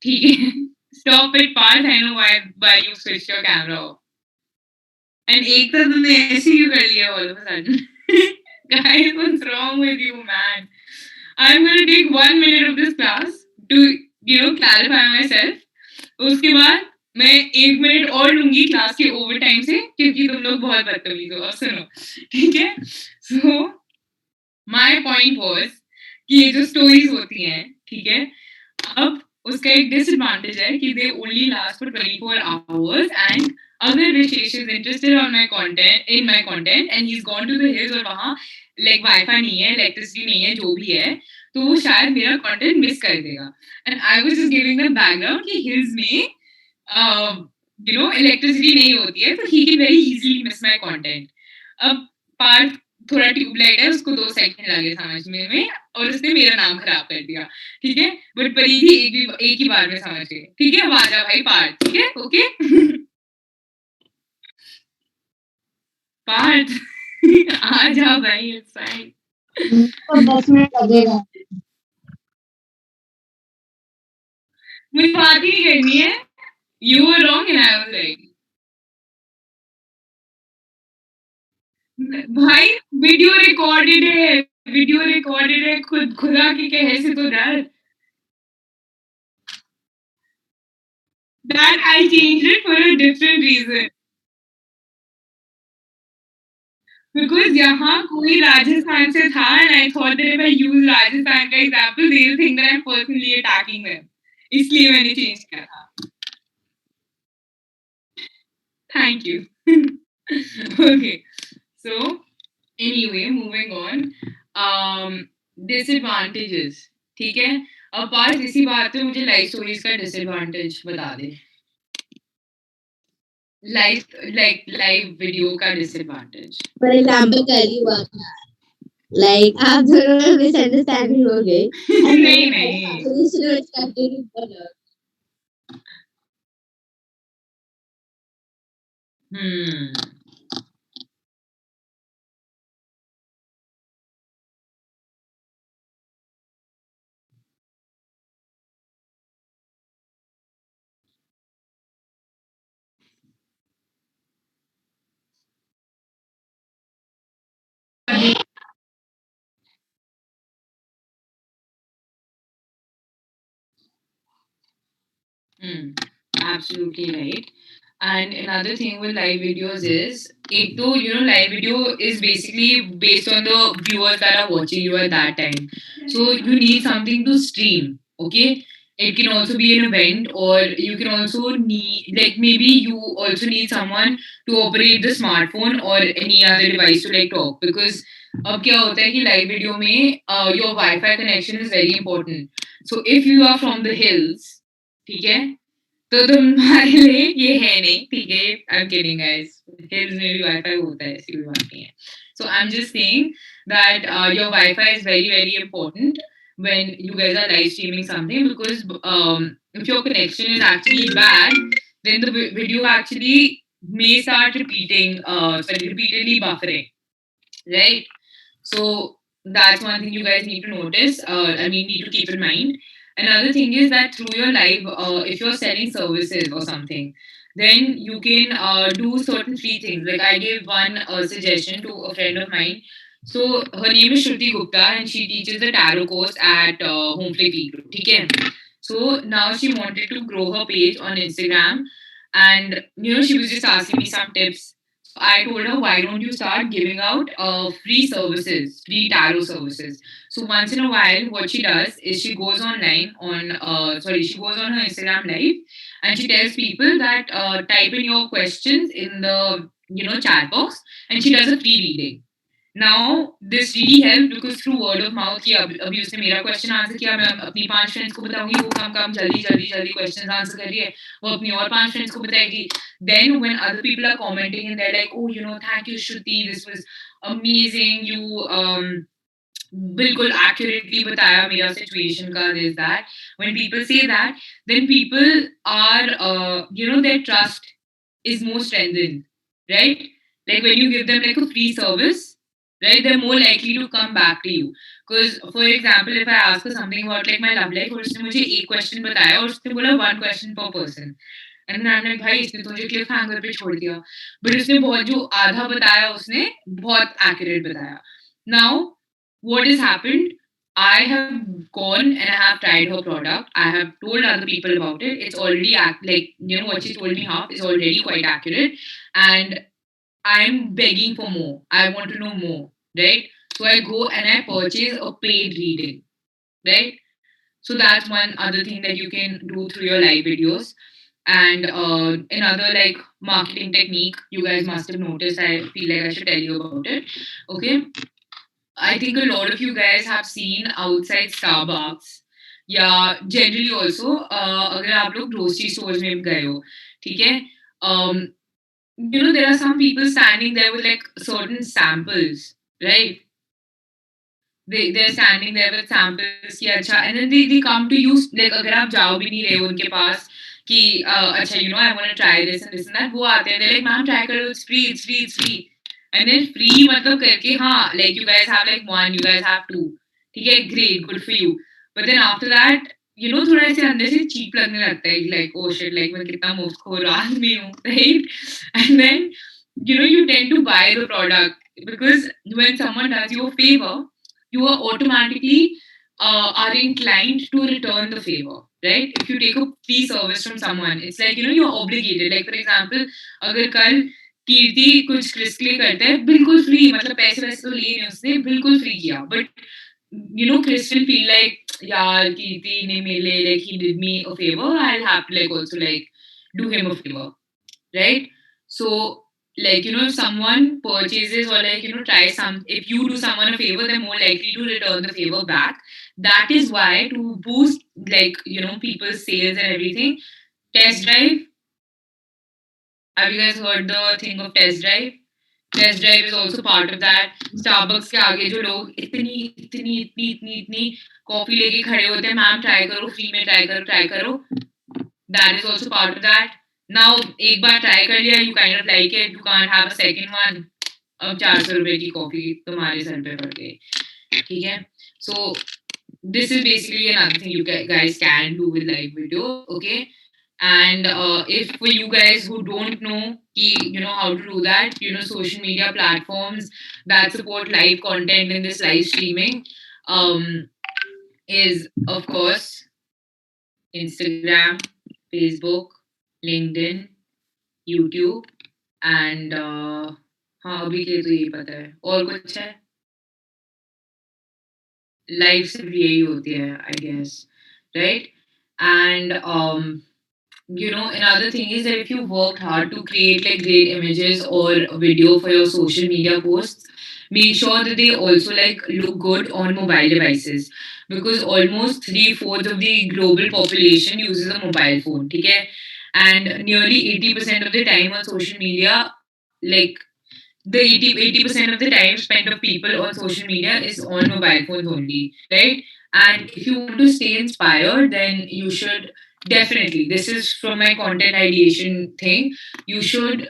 ठीक है, stop it Parth, I know why you switched your camera off. And एक तो तुमने ऐसे क्यों कर लिया all of a sudden? Guys, what's wrong with you, man? I'm going to take 1 minute of this class to clarify myself. उसके बाद मैं 1 मिनट और लूंगी क्लास के ओवर टाइम से क्योंकि तुम लोग बहुत बदतमीज हो. अब सुनो, ठीक है? सो माय पॉइंट वाज कि ये जो स्टोरीज होती हैं, ठीक है, अब उसका एक डिसएडवांटेज है कि they only last for 24 hours. And अगर Vishesh is interested on my content and he is gone to the hills और वहां लाइक वाईफाई नहीं है, इलेक्ट्रिसिटी नहीं है, जो भी है, तो वो शायद मेरा कंटेंट मिस कर देगा. And I was just giving the background कि हिल्स में इलेक्ट्रिसिटी नहीं होती है, तो he can very easily miss my content. अब पार्थ थोड़ा ट्यूबलाइट है, उसको 2 सेकंड लगे समझने में और उसने मेरा नाम खराब कर दिया, ठीक है? बट परिधि एक ही बार में समझ गई, ठीक है? अब आ जा भाई पार्थ, ठीक है? ओके. पार्थ आ जा भाई, इट्स फाइन. 10 मिनट लगेगा. मुझे बात ही नहीं करनी है. You were wrong and I was right. भाई वीडियो रिकॉर्डेड है, खुदा की कहे से तो डर. That I changed it for a different reason. Because यहाँ कोई राजस्थान से था and I thought that if I use Rajasthan का example, they'll think that I'm personally attacking them. इसलिए मैंने change किया था. Thank you. Okay. So anyway, moving on. Disadvantages. ठीक है. अब पास इसी बात पे मुझे लाइफ स्टोरीज का डिसएडवांटेज बता दे. लाइव वीडियो का डिसएडवांटेज. For example, कल ही हुआ था. Like आप दोनों में misunderstanding हो गई. नहीं. You should have expected it better. Absolutely right. And another thing with live videos is, live video is basically based on the viewers that are watching you at that time. So you need something to stream, okay? It can also be an event, or you can also need, like maybe you also need someone to operate the smartphone or any other device to like talk. Because अब क्या होता है कि live video में your Wi-Fi connection is very important. So if you are from the hills, ठीक है, तो तुम्हारे लिए ये है नहीं, ठीक है. I am kidding guys. Hills में भी वाईफाई होता है, ऐसी कोई बात नहीं है. So I'm just saying that your Wi-Fi is very, very important when you guys are live streaming something, because if your connection is actually bad, then the video actually may start repeatedly buffering, right? So that's one thing you guys need to notice. Need to keep in mind. Another thing is that through your live, if you're selling services or something, then you can do certain free things. Like I gave one suggestion to a friend of mine. So her name is Shruti Gupta and she teaches the tarot course at Home Free P Group. Okay. So now she wanted to grow her page on Instagram, and she was just asking me some tips. I told her, why don't you start giving out free services, free tarot services? So once in a while, what she does is she goes online she goes on her Instagram live, and she tells people that type in your questions in the chat box, and she does a free reading. Now this really helped because through word of mouth कि अभी उसने मेरा question answer किया, मैं अपनी 5 friends को बताऊंगी, वो कम जल्दी क्वेश्चंस आंसर कर रही है, वो अपनी और 5 फ्रेंड्स को बताएगी. Then when other people are commenting and they're like, oh thank you Shruti, this was amazing, you बिल्कुल accurately बताया मेरा situation का, this that. When people say that, then people are their trust is more strengthened, right? Like when you give them like a free service, right, they're more likely to come back to you. Because for example, if I ask her something about like my love life, और उसने मुझे एक question बताया और उसने बोला 1 question per person, and then I'm like, भाई इसने तुझे क्लिफ हैंगर पे छोड़ दिया, but उसने बहुत जो आधा बताया उसने बहुत accurate बताया. Now what has happened, I have gone and I have tried her product. I have told other people about it. It's already what she told me half is already quite accurate, and I'm begging for more. I want to know more, right? So I go and I purchase a paid reading, right? So that's one other thing that you can do through your live videos. And another like marketing technique you guys must have noticed, I feel like I should tell you about it. Okay. I think a lot of you guys have seen outside Starbucks, या generally also अगर आप लोग grocery stores में गए हो, ठीक है, there are some people standing there with like certain samples, right? They're standing there with samples कि अच्छा, and then they come to you like अगर आप जाओ भी नहीं रहे हो उनके पास कि अच्छा I want to try this and this and that, वो आते हैं, they're like ma'am try करो, it's free. And then free मतलब करके हाँ, like you guys have like 1, you guys have 2, ठीक है, great, good for you. But then after that थोड़ा ऐसे अंदर से चीप लगने लगता है, लाइक ओ शिट, लाइक मैं कितना मुफ्तखोर आदमी हूँ, right? And then you tend to buy the product, because when someone does you a favor, you are automatically are inclined to return the favor, right? If you take a free service from someone, it's like you're obligated. Like for example, अगर कल कीर्ति कुछ Chris के लिए करता है, बिल्कुल free, मतलब पैसे वैसे तो लिए नहीं उसने, बिल्कुल फ्री किया, but Chris will feel like, यार कीर्ति ने मेरे लिए, like he did me a favor, I'll have to like also like do him a favor, right? So like if someone purchases or like try some, if you do someone a favor, they're more likely to return the favor back. That is why, to boost like people's sales and everything, test drive. Have you guys heard the thing of test drive? Test drive is also part of that. Starbucks के आगे जो लोग इतनी coffee लेके खड़े होते हैं, ma'am try करो, फ्री में ट्राई करो, that is also part of that. Now एक बार ट्राई कर लिया, you kind of like it, you can't have a second one. अब 400 रुपए की कॉफी तुम्हारे सर पे पड़ गई, ठीक है? So this is basically another thing you guys can do with live video, okay? And if for you guys who don't know how to do that, social media platforms that support live content in this live streaming is of course Instagram, Facebook, LinkedIn, YouTube, and हाँ अभी के लिए तो यही पता है, और कुछ है? लाइफ सिर्फ यही होती है, I guess, right? And another thing is that if you worked hard to create like great images or video for your social media posts, make sure that they also like look good on mobile devices, because almost 3/4 of the global population uses a mobile phone, okay? And nearly 80% of the time on social media, like the 80% of the time spent of people on social media is on mobile phones only, right? And if you want to stay inspired, then you should definitely, this is from my content ideation thing, you should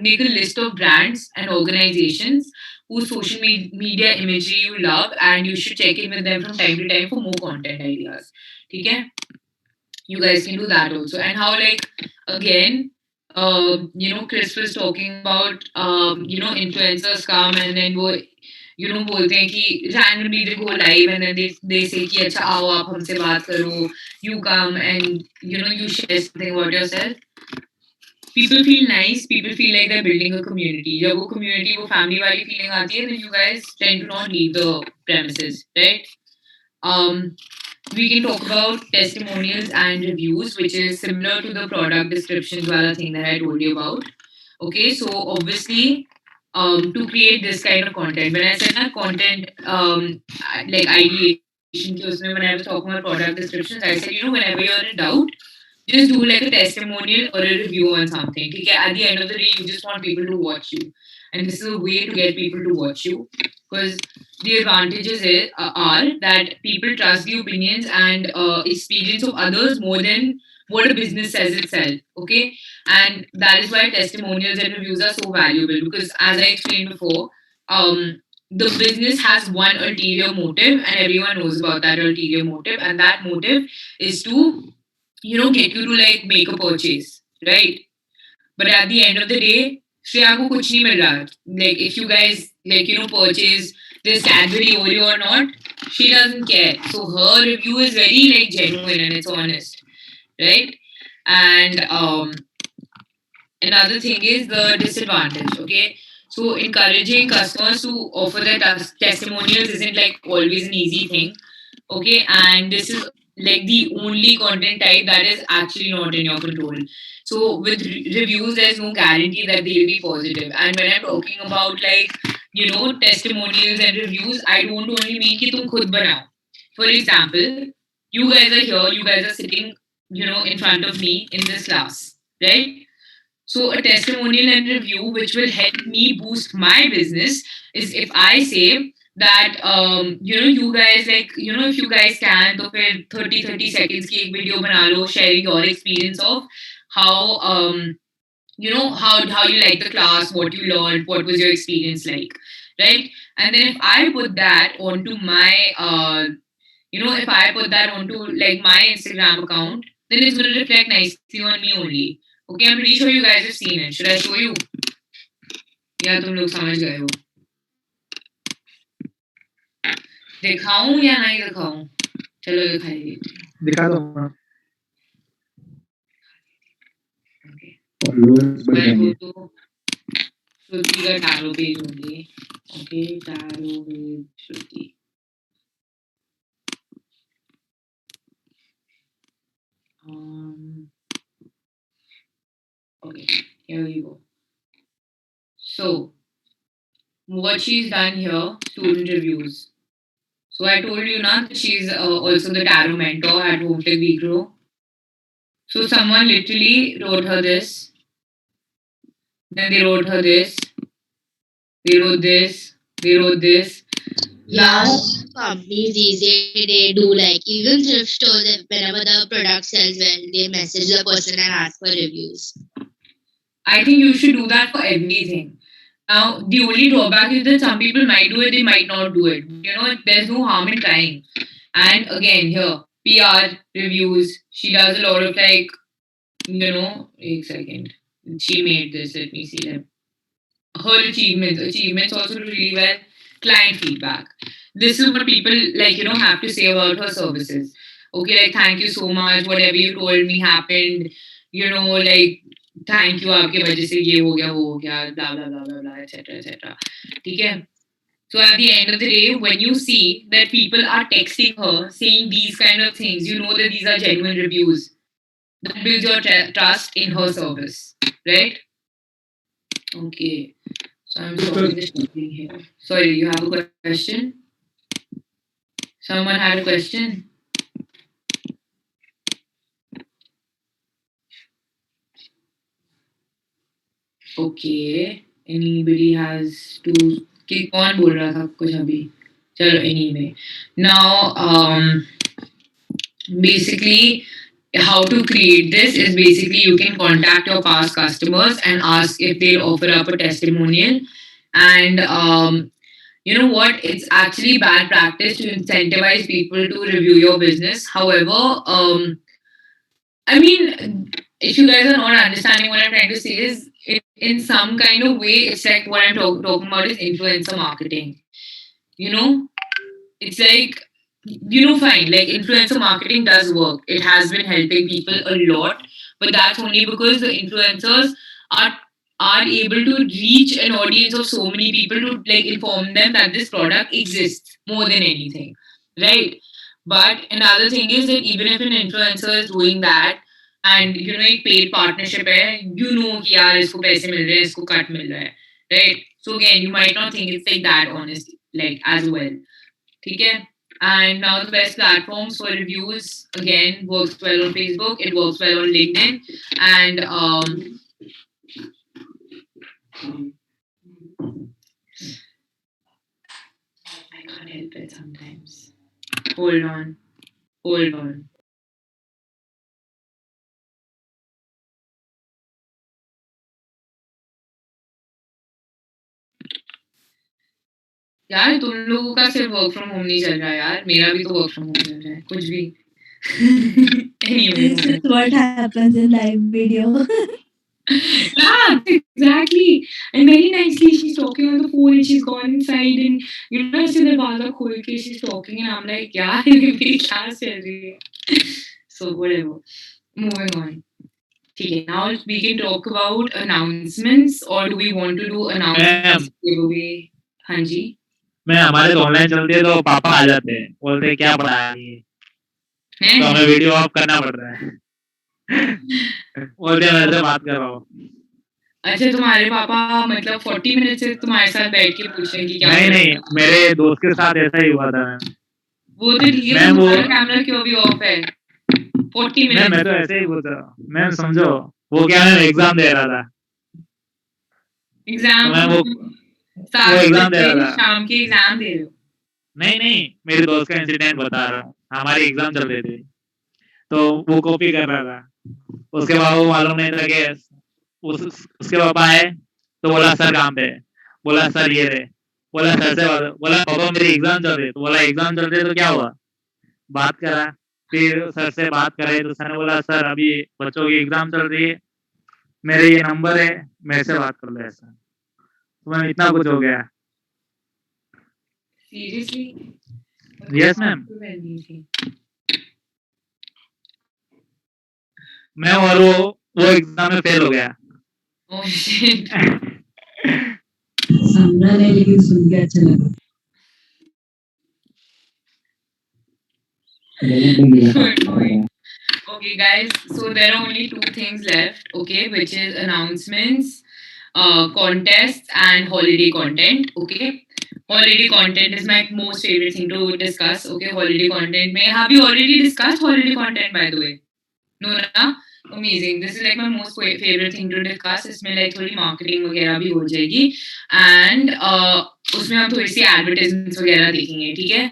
make a list of brands and organizations whose social media imagery you love, and you should check in with them from time to time for more content ideas. Okay? You guys can do that also. And how, like, again, Chris was talking about, influencers come and then बोलते हैं कि randomly they go live and then they say कि अच्छा आओ आप हमसे बात करो, you come and you share something about yourself. People feel nice, people feel like they're building a community. जब वो community, वो family वाली feeling आती है, then you guys tend to not leave the premises, right? We can talk about testimonials and reviews, which is similar to the product descriptions wala thing that I told you about. Okay, so obviously, to create this kind of content, when I said that content, like ideation, when I was talking about product descriptions, I said, whenever you're in doubt, just do like a testimonial or a review on something. Okay? At the end of the day, you just want people to watch you. And this is a way to get people to watch you, because the advantages are that people trust the opinions and experience of others more than what a business says itself. Okay? And that is why testimonials and reviews are so valuable, because as I explained before, the business has one ulterior motive, and everyone knows about that ulterior motive, and that motive is to get you to like make a purchase, right? But at the end of the day, Shreya ko kuch nahi mil raha. Like if you guys like purchase this Cadbury Oreo or not, she doesn't care. So her review is very like genuine and it's honest, right? And another thing is the disadvantage. Okay, so encouraging customers to offer their testimonials isn't like always an easy thing. Okay, and this is like the only content type that is actually not in your control. So with reviews, there's no guarantee that they'll be positive. And when I'm talking about like testimonials and reviews, I don't only mean कि तुम खुद बनाओ. For example, you guys are here, you guys are sitting in front of me in this class, right? So a testimonial and review which will help me boost my business is if I say that you guys like if you guys can, तो फिर 30 seconds की एक video बना लो sharing your experience of how how you like the class, what you learned, what was your experience like, right? And then if I put that onto my You know, if I put that onto like my Instagram account, then it's going to reflect nicely on me only. Okay, I'm pretty sure you guys have seen it. Should I show you? या तुम लोग समझ गए हो? दिखाऊं या नहीं दिखाऊं? चलो दिखाई देती हूँ. दिखा दो Okay. followers बढ़ मैं वो जाएंगे तो श्रुति का टैरो पेज होंगे. Okay, tarot page Shruti. Okay, here we go. So, what she's done here, student reviews. So I told you now that she's also the tarot mentor at Home Tech We Grow. So someone literally wrote her this. Then they wrote her this. They wrote this. They wrote this. Yeah, Now, companies these days they do like even thrift stores that whenever the product sells well, they message the person and ask for reviews. I think you should do that for everything. Now, the only drawback is that some people might do it, they might not do it. You know, there's no harm in trying. And again, here, PR, reviews. She does a lot of like, you know, wait a second. She made this, let me see them. Her achievements also do really well. Client feedback. This is what people like, you know, have to say about her services. Okay, like thank you so much, whatever you told me happened, you know, like thank you, आपके वजह से ये हो गया, वो हो गया, blah blah blah blah blah, etc. ठीक है? So at the end of the day, when you see that people are texting her saying these kind of things, you know that these are genuine reviews. That builds your trust in her service, right? Okay. So I'm stopping the sharing here. Sorry, you have a question? Someone had a question? Okay. Anybody has to... कि कौन बोल रहा था कुछ अभी? चलो, anyway. Now, basically, how to create this is basically you can contact your past customers and ask if they'll offer up a testimonial. And you know what? It's actually bad practice to incentivize people to review your business. However, I mean, if you guys are not understanding what I'm trying to say is in some kind of way, it's like what I'm talking about is influencer marketing. You know, it's like, you know, fine, like influencer marketing does work. It has been helping people a lot, but that's only because the influencers are able to reach an audience of so many people to like inform them that this product exists more than anything, right? But another thing is that even if an influencer is doing that and you know एक paid partnership है, you know कि यार इसको पैसे मिल रहे हैं, इसको cut मिल रहा है, right? So again, you might not think it's like that honest, like as well. ठीक है? And now the best platforms for reviews again works well on Facebook, it works well on LinkedIn, and I can't help it sometimes. Hold on. यार तुम लोगों का सिर्फ work from home नहीं चल रहा है यार, मेरा भी तो वर्क फ्रॉम होम चल रहा है, कुछ भी. Anyway, This is what happens in live video. yeah, exactly. And very nicely, she's talking on the phone and she's gone inside and you know, she darwaza khol ke she's talking and I'm like, yaar, meri class chal rahi hai. So whatever. Moving on. Okay, now we can talk about announcements, or do we want to do announcements? Giveaway. हाँ जी. मैं हमारे तो online चलती है तो पापा आ जाते हैं, बोलते हैं क्या पढ़ा है, तो हमें वीडियो ऑफ करना पड़ता है. बोलते हैं मेरे से बात कर रहा हूँ. अच्छा, तुम्हारे पापा मतलब 40 मिनट से तुम्हारे साथ बैठ के पूछ रहे हैं कि क्या? नहीं, मेरे दोस्त के साथ ऐसा ही हुआ था. वो तो ठीक है, तुम्हारा कैमरा क्यों भी ऑफ है? 40 मिनट. मैं तो ऐसे ही बोलता. मैं समझो वो क्या है, एग्जाम दे रहा था. एग्जाम? वो एग्जाम दे रहा था. शाम के एग्जाम दे रहे हो? नहीं, मेरे दोस्त का इंसिडेंट बता रहा हूँ. हमारे एग्जाम चल रहे थे तो वो कॉपी कर रहा था. उसके बाद वो मालूम नहीं था कि उसके पापा आए तो बोला सर काम पे, बोला सर ये रहे, बोला सर से बोला पापा मेरी एग्जाम चल रही, तो बोला एग्जाम चल रही तो क्या हुआ, बात करा, फिर सर से बात करे तो सर ने बोला सर अभी बच्चों की एग्जाम चल रही है, मेरे ये नंबर है, मेरे से बात कर लो ऐसा। तो मैम इतना कुछ हो गया। सीरियसली? Yes ma'am. मैं और वो एग्जाम में फेल हो गया। Oh shit. समझा नहीं लेकिन सुन के अच्छा लगा। Okay, guys, so there are only two things left, okay, which is announcements, contests, and holiday content, okay. Holiday content is my most favorite thing to discuss, okay. Holiday content, have you already discussed holiday content, by the way? No, na? Amazing. This is like my most favorite thing to discuss. इसमें like थोड़ी marketing वगैरह भी हो जाएगी and उसमें हम थोड़ी सी advertisements वगैरह देखेंगे, ठीक है?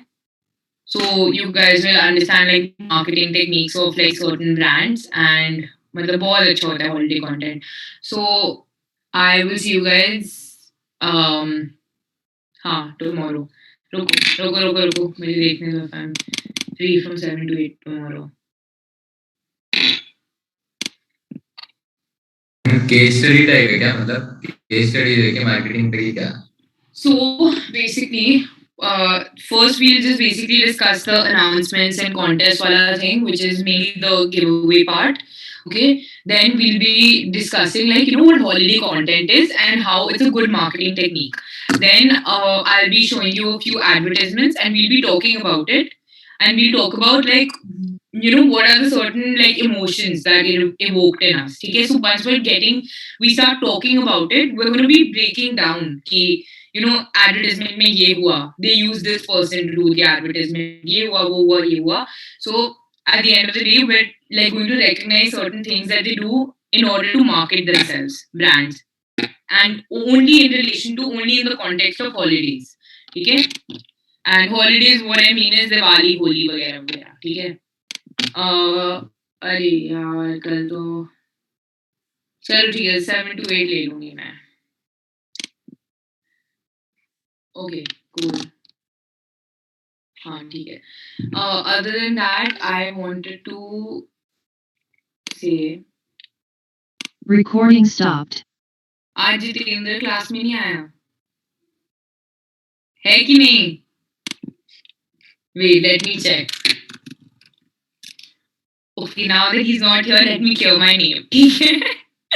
So you guys will understand like marketing techniques of like certain brands and मतलब बहुत अच्छा होता है holiday content. So I will see you guys हाँ tomorrow. रुको मुझे देखने दो time. 3 from 7 to 8 tomorrow. Case study type है क्या, मतलब केस स्टडी देके मार्केटिंग करी क्या? So basically, first we'll just basically discuss the announcements and contest wala thing, which is mainly the giveaway part. Okay, then we'll be discussing like what holiday content is and how it's a good marketing technique. Then I'll be showing you a few advertisements and we'll be talking about it. And we'll talk about like what are the certain like emotions that get evoked in us. Okay, so once we start talking about it, we're going to be breaking down ki advertisement mein ye hua, they use this person to do the advertisement, ye hua, wo hua, ye hua. So at the end of the day, we're like going to recognize certain things that they do in order to market themselves, brands, and only in the context of holidays. Okay, and holidays, what I mean is Diwali, Holi वगैरह वगैरह, ठीक है? अरे यार कल तो चलो ठीक है 7 to 8 ले लूंगी मैं. Okay, cool. हाँ ठीक है. Other than that, I wanted to say Recording stopped. आज जितेंद्र क्लास में नहीं आया है कि नहीं? Wait, let me check. Okay, now that he's not here, let me clear my name. ठीक है?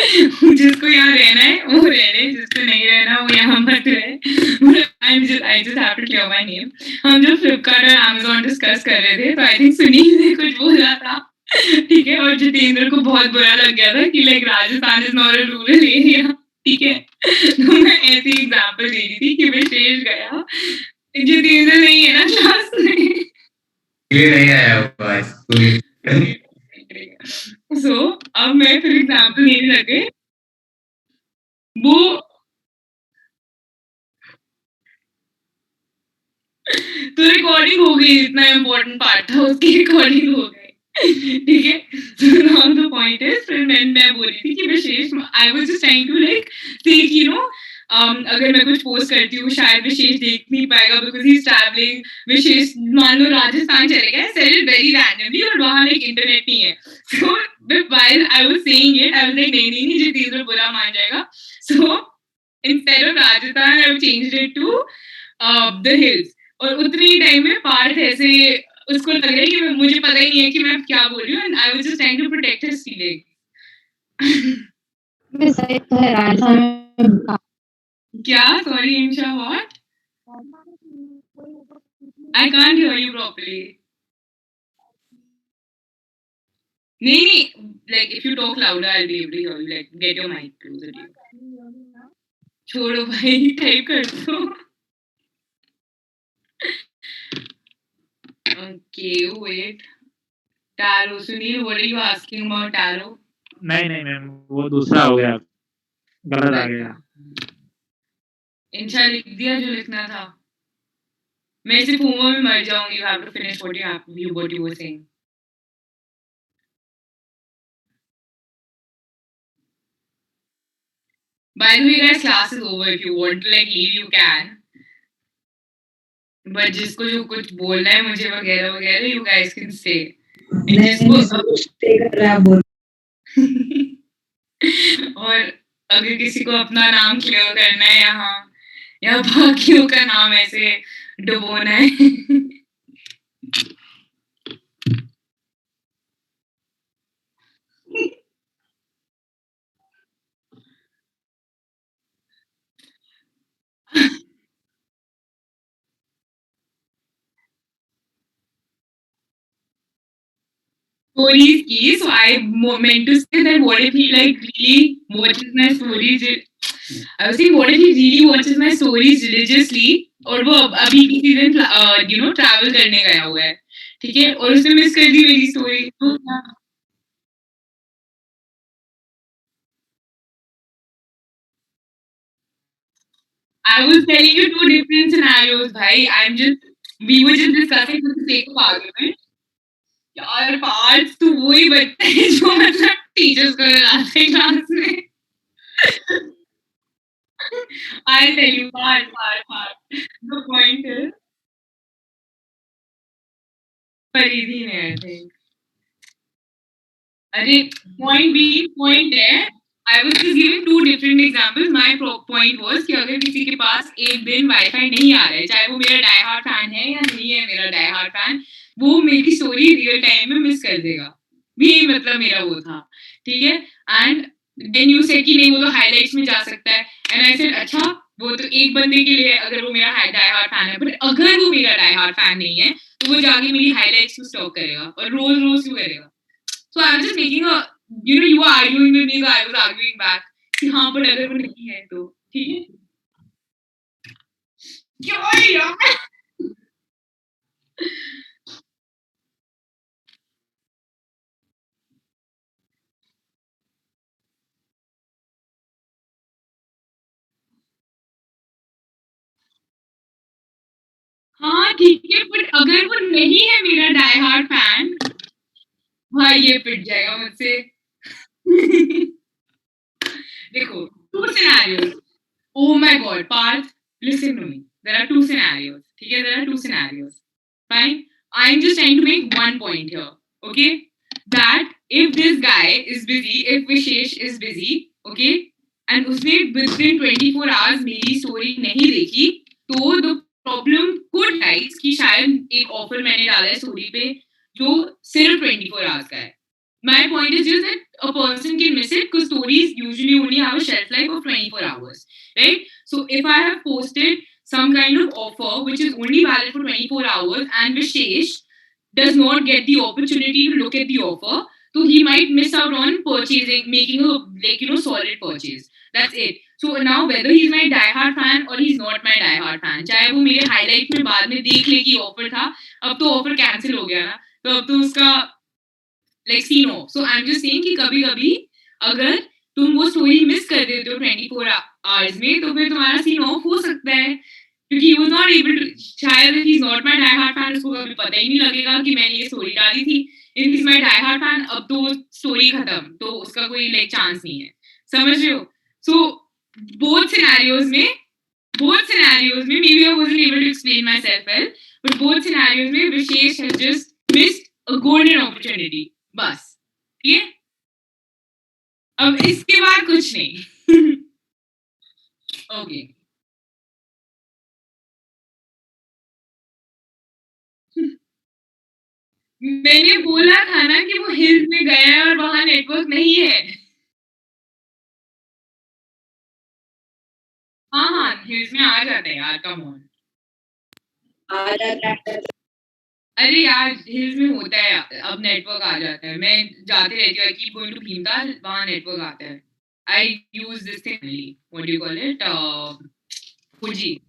जिसको यहाँ रहना है वो रहने, जिसको नहीं रहना वो यहाँ मत रहे. I just have to clear my name. हम जब Flipkart और Amazon डिस्कस कर रहे थे तो I think सुनील ने कुछ बोला था, ठीक है, और जितेंद्र को बहुत बुरा लग गया था कि like Rajasthan is not a rural area, ठीक है. तो मैं ऐसी एग्जांपल दे रही थी कि विशेष गया, जितेंद्र नहीं है ना क्लास में, ये नहीं आया बस. सो अब मैं फिर एग्जांपल देने लगे. वो तो रिकॉर्डिंग हो गई, इतना इम्पोर्टेंट पार्ट था उसकी, रिकॉर्डिंग हो गई, ठीक है. So now the point is, फिर मैं बोली थी कि विशेष, I was just trying to like say कि अगर मैं कुछ पोस्ट करती हूँ शायद विशेष देख नहीं पाएगा because he's traveling. विशेष मान लो राजस्थान चले गए, said it very randomly और वहाँ like इंटरनेट नहीं है. So while I was saying it, I was like नहीं जितेंद्र बुरा मान जाएगा. So instead of Rajasthan, I've changed it to the hills. और उतने ही टाइम में पार्थ ऐसे उसको लग रहा है कि मुझे पता ही नहीं है कि मैं क्या बोल रही हूँ, and I was just trying to protect his feeling. क्या? Sorry, Insha, what? I can't hear you properly. नहीं, like if you talk louder, I'll be able to hear you. Like get your mic closer to you. छोड़ो भाई, type कर दो. Okay, wait. Tarot, Sunil, what are you asking about tarot? नहीं ma'am, वो दूसरा हो गया, गलत आ गया. इंशा लिख दिया जो लिखना था. मैं सिर्फ हुआ में मर जाऊंगी. You have to finish what you were saying. By the way, guys, class is over. If you want to like leave, you can. But जिसको जो कुछ बोलना है मुझे वगैरह वगैरह, यू गाइस कैन से। नहीं सब कुछ stay कर रहा है बोल। और अगर किसी को अपना नाम क्लियर करना है यहाँ, या बाकियों का नाम ऐसे डुबोना है, stories की. So I meant to say that what if he like really watches my stories? I was saying what if he really watches my stories religiously और वो अभी किसी दिन travel करने गया हुआ है, ठीक है, और उसने मिस कर दी मेरी स्टोरी, तो क्या? I was telling you two different scenarios, bhai. We were just discussing for the sake of argument. यार पार्ट्स तो वही बच्चे हैं जो मतलब टीचर्स को लगाते हैं क्लास में. I'll tell you part. The point is, परिधि ने I think. अरे point है. I was just giving two different examples. My point was कि अगर किसी के पास एक दिन वाईफाई नहीं आ रहा है, चाहे वो मेरा डाई हार्ड फैन है या नहीं है मेरा डाई हार्ड फैन, वो मेरी स्टोरी रियल टाइम में मिस कर देगा. भी मतलब मेरा वो था, ठीक है. एंड देन यू सेड कि नहीं वो तो हाइलाइट्स में जा सकता है. एंड आई सेड अच्छा वो तो एक बंदे के लिए अगर वो मेरा डाई हार्ड फैन है, बट अगर वो मेरा डाई हार्ड फैन नहीं है तो वो जाके मेरी हाइलाइट्स को स्टॉक करेगा और रोज क्यों करेगा. So I was just making a, you were arguing with me, so I was arguing back. कि हाँ but अगर वो नहीं है तो ठीक है. क्यों यार? हाँ ठीक है but अगर वो नहीं है मेरा डाई हार्ड फैन, भाई ये पिट जाएगा मुझसे. देखो two scenarios. Oh my god, Parth, listen to me. There are two scenarios. ठीक है, there are two scenarios. Fine. I'm just trying to make one point here. Okay? That if this guy is busy, if Vishesh is busy, okay, and उसने within 24 hours मेरी story नहीं देखी, तो the problem could rise कि शायद एक offer मैंने डाला है story पे जो सिर्फ 24 hours का है. My point is just that a person can miss it because stories usually only have a shelf life of 24 hours, right? So if I have posted some kind of offer which is only valid for 24 hours and Vishesh does not get the opportunity to look at the offer, so he might miss out on purchasing, making a solid purchase. That's it. So now whether he's my diehard fan or he's not my diehard fan, चाहे वो मेरे highlight में बाद में देख ले कि offer था, अब तो offer cancel हो गया ना, तो अब तो उसका like see no. So I'm just saying कि कभी-कभी अगर तुम वो story miss कर देते हो 24 hours में, तो फिर तुम्हारा scene off हो सकता है, क्योंकि he was not able to. शायद if he's not my die hard fan, उसको कभी पता ही नहीं लगेगा कि मैंने ये story डाली थी. If he's my die hard fan, अब तो story खत्म, तो उसका कोई like chance नहीं है. समझ रहे हो? So both scenarios में maybe I wasn't able to explain myself well, but both scenarios में Vishesh has just missed a golden opportunity. बस ठीक है. अब इसके बाद कुछ नहीं. Okay. मैंने बोला था ना कि वो हिल्स में गया है और वहां नेटवर्क नहीं है. हाँ हिल्स में आ जाते हैं यार, कम ऑन. आ जाता है. अरे यार हिल्स में होता है, अब नेटवर्क आ जाता है. मैं जाते रहती हूँ, I keep going to Bhimtal, वहां नेटवर्क आता है. I use this thing only, what do you call it, Fuji.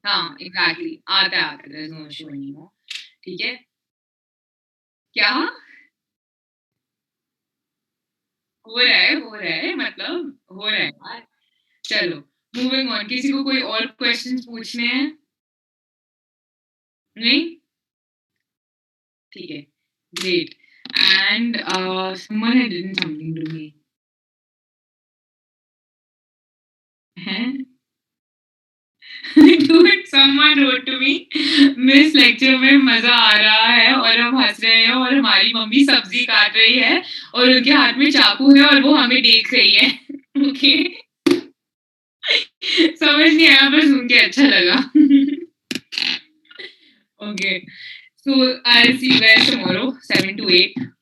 हाँ एग्जैक्टली, आता है there is no issue anymore. ठीक है. क्या हो रहा है मतलब हो रहा है यार. चलो मूविंग ऑन. किसी को कोई और क्वेश्चंस पूछने हैं? नहीं. ठीक है, great. And someone had written something to me. हैं? Dude, someone wrote to me, miss lecture में मजा आ रहा है और हम हंस रहे हैं और हमारी मम्मी सब्जी काट रही है और उनके हाथ में चाकू है और वो हमें देख रही है. ओके, समझ नहीं आया पर सुन के अच्छा लगा. Okay, so I'll see you guys tomorrow 7 to 8.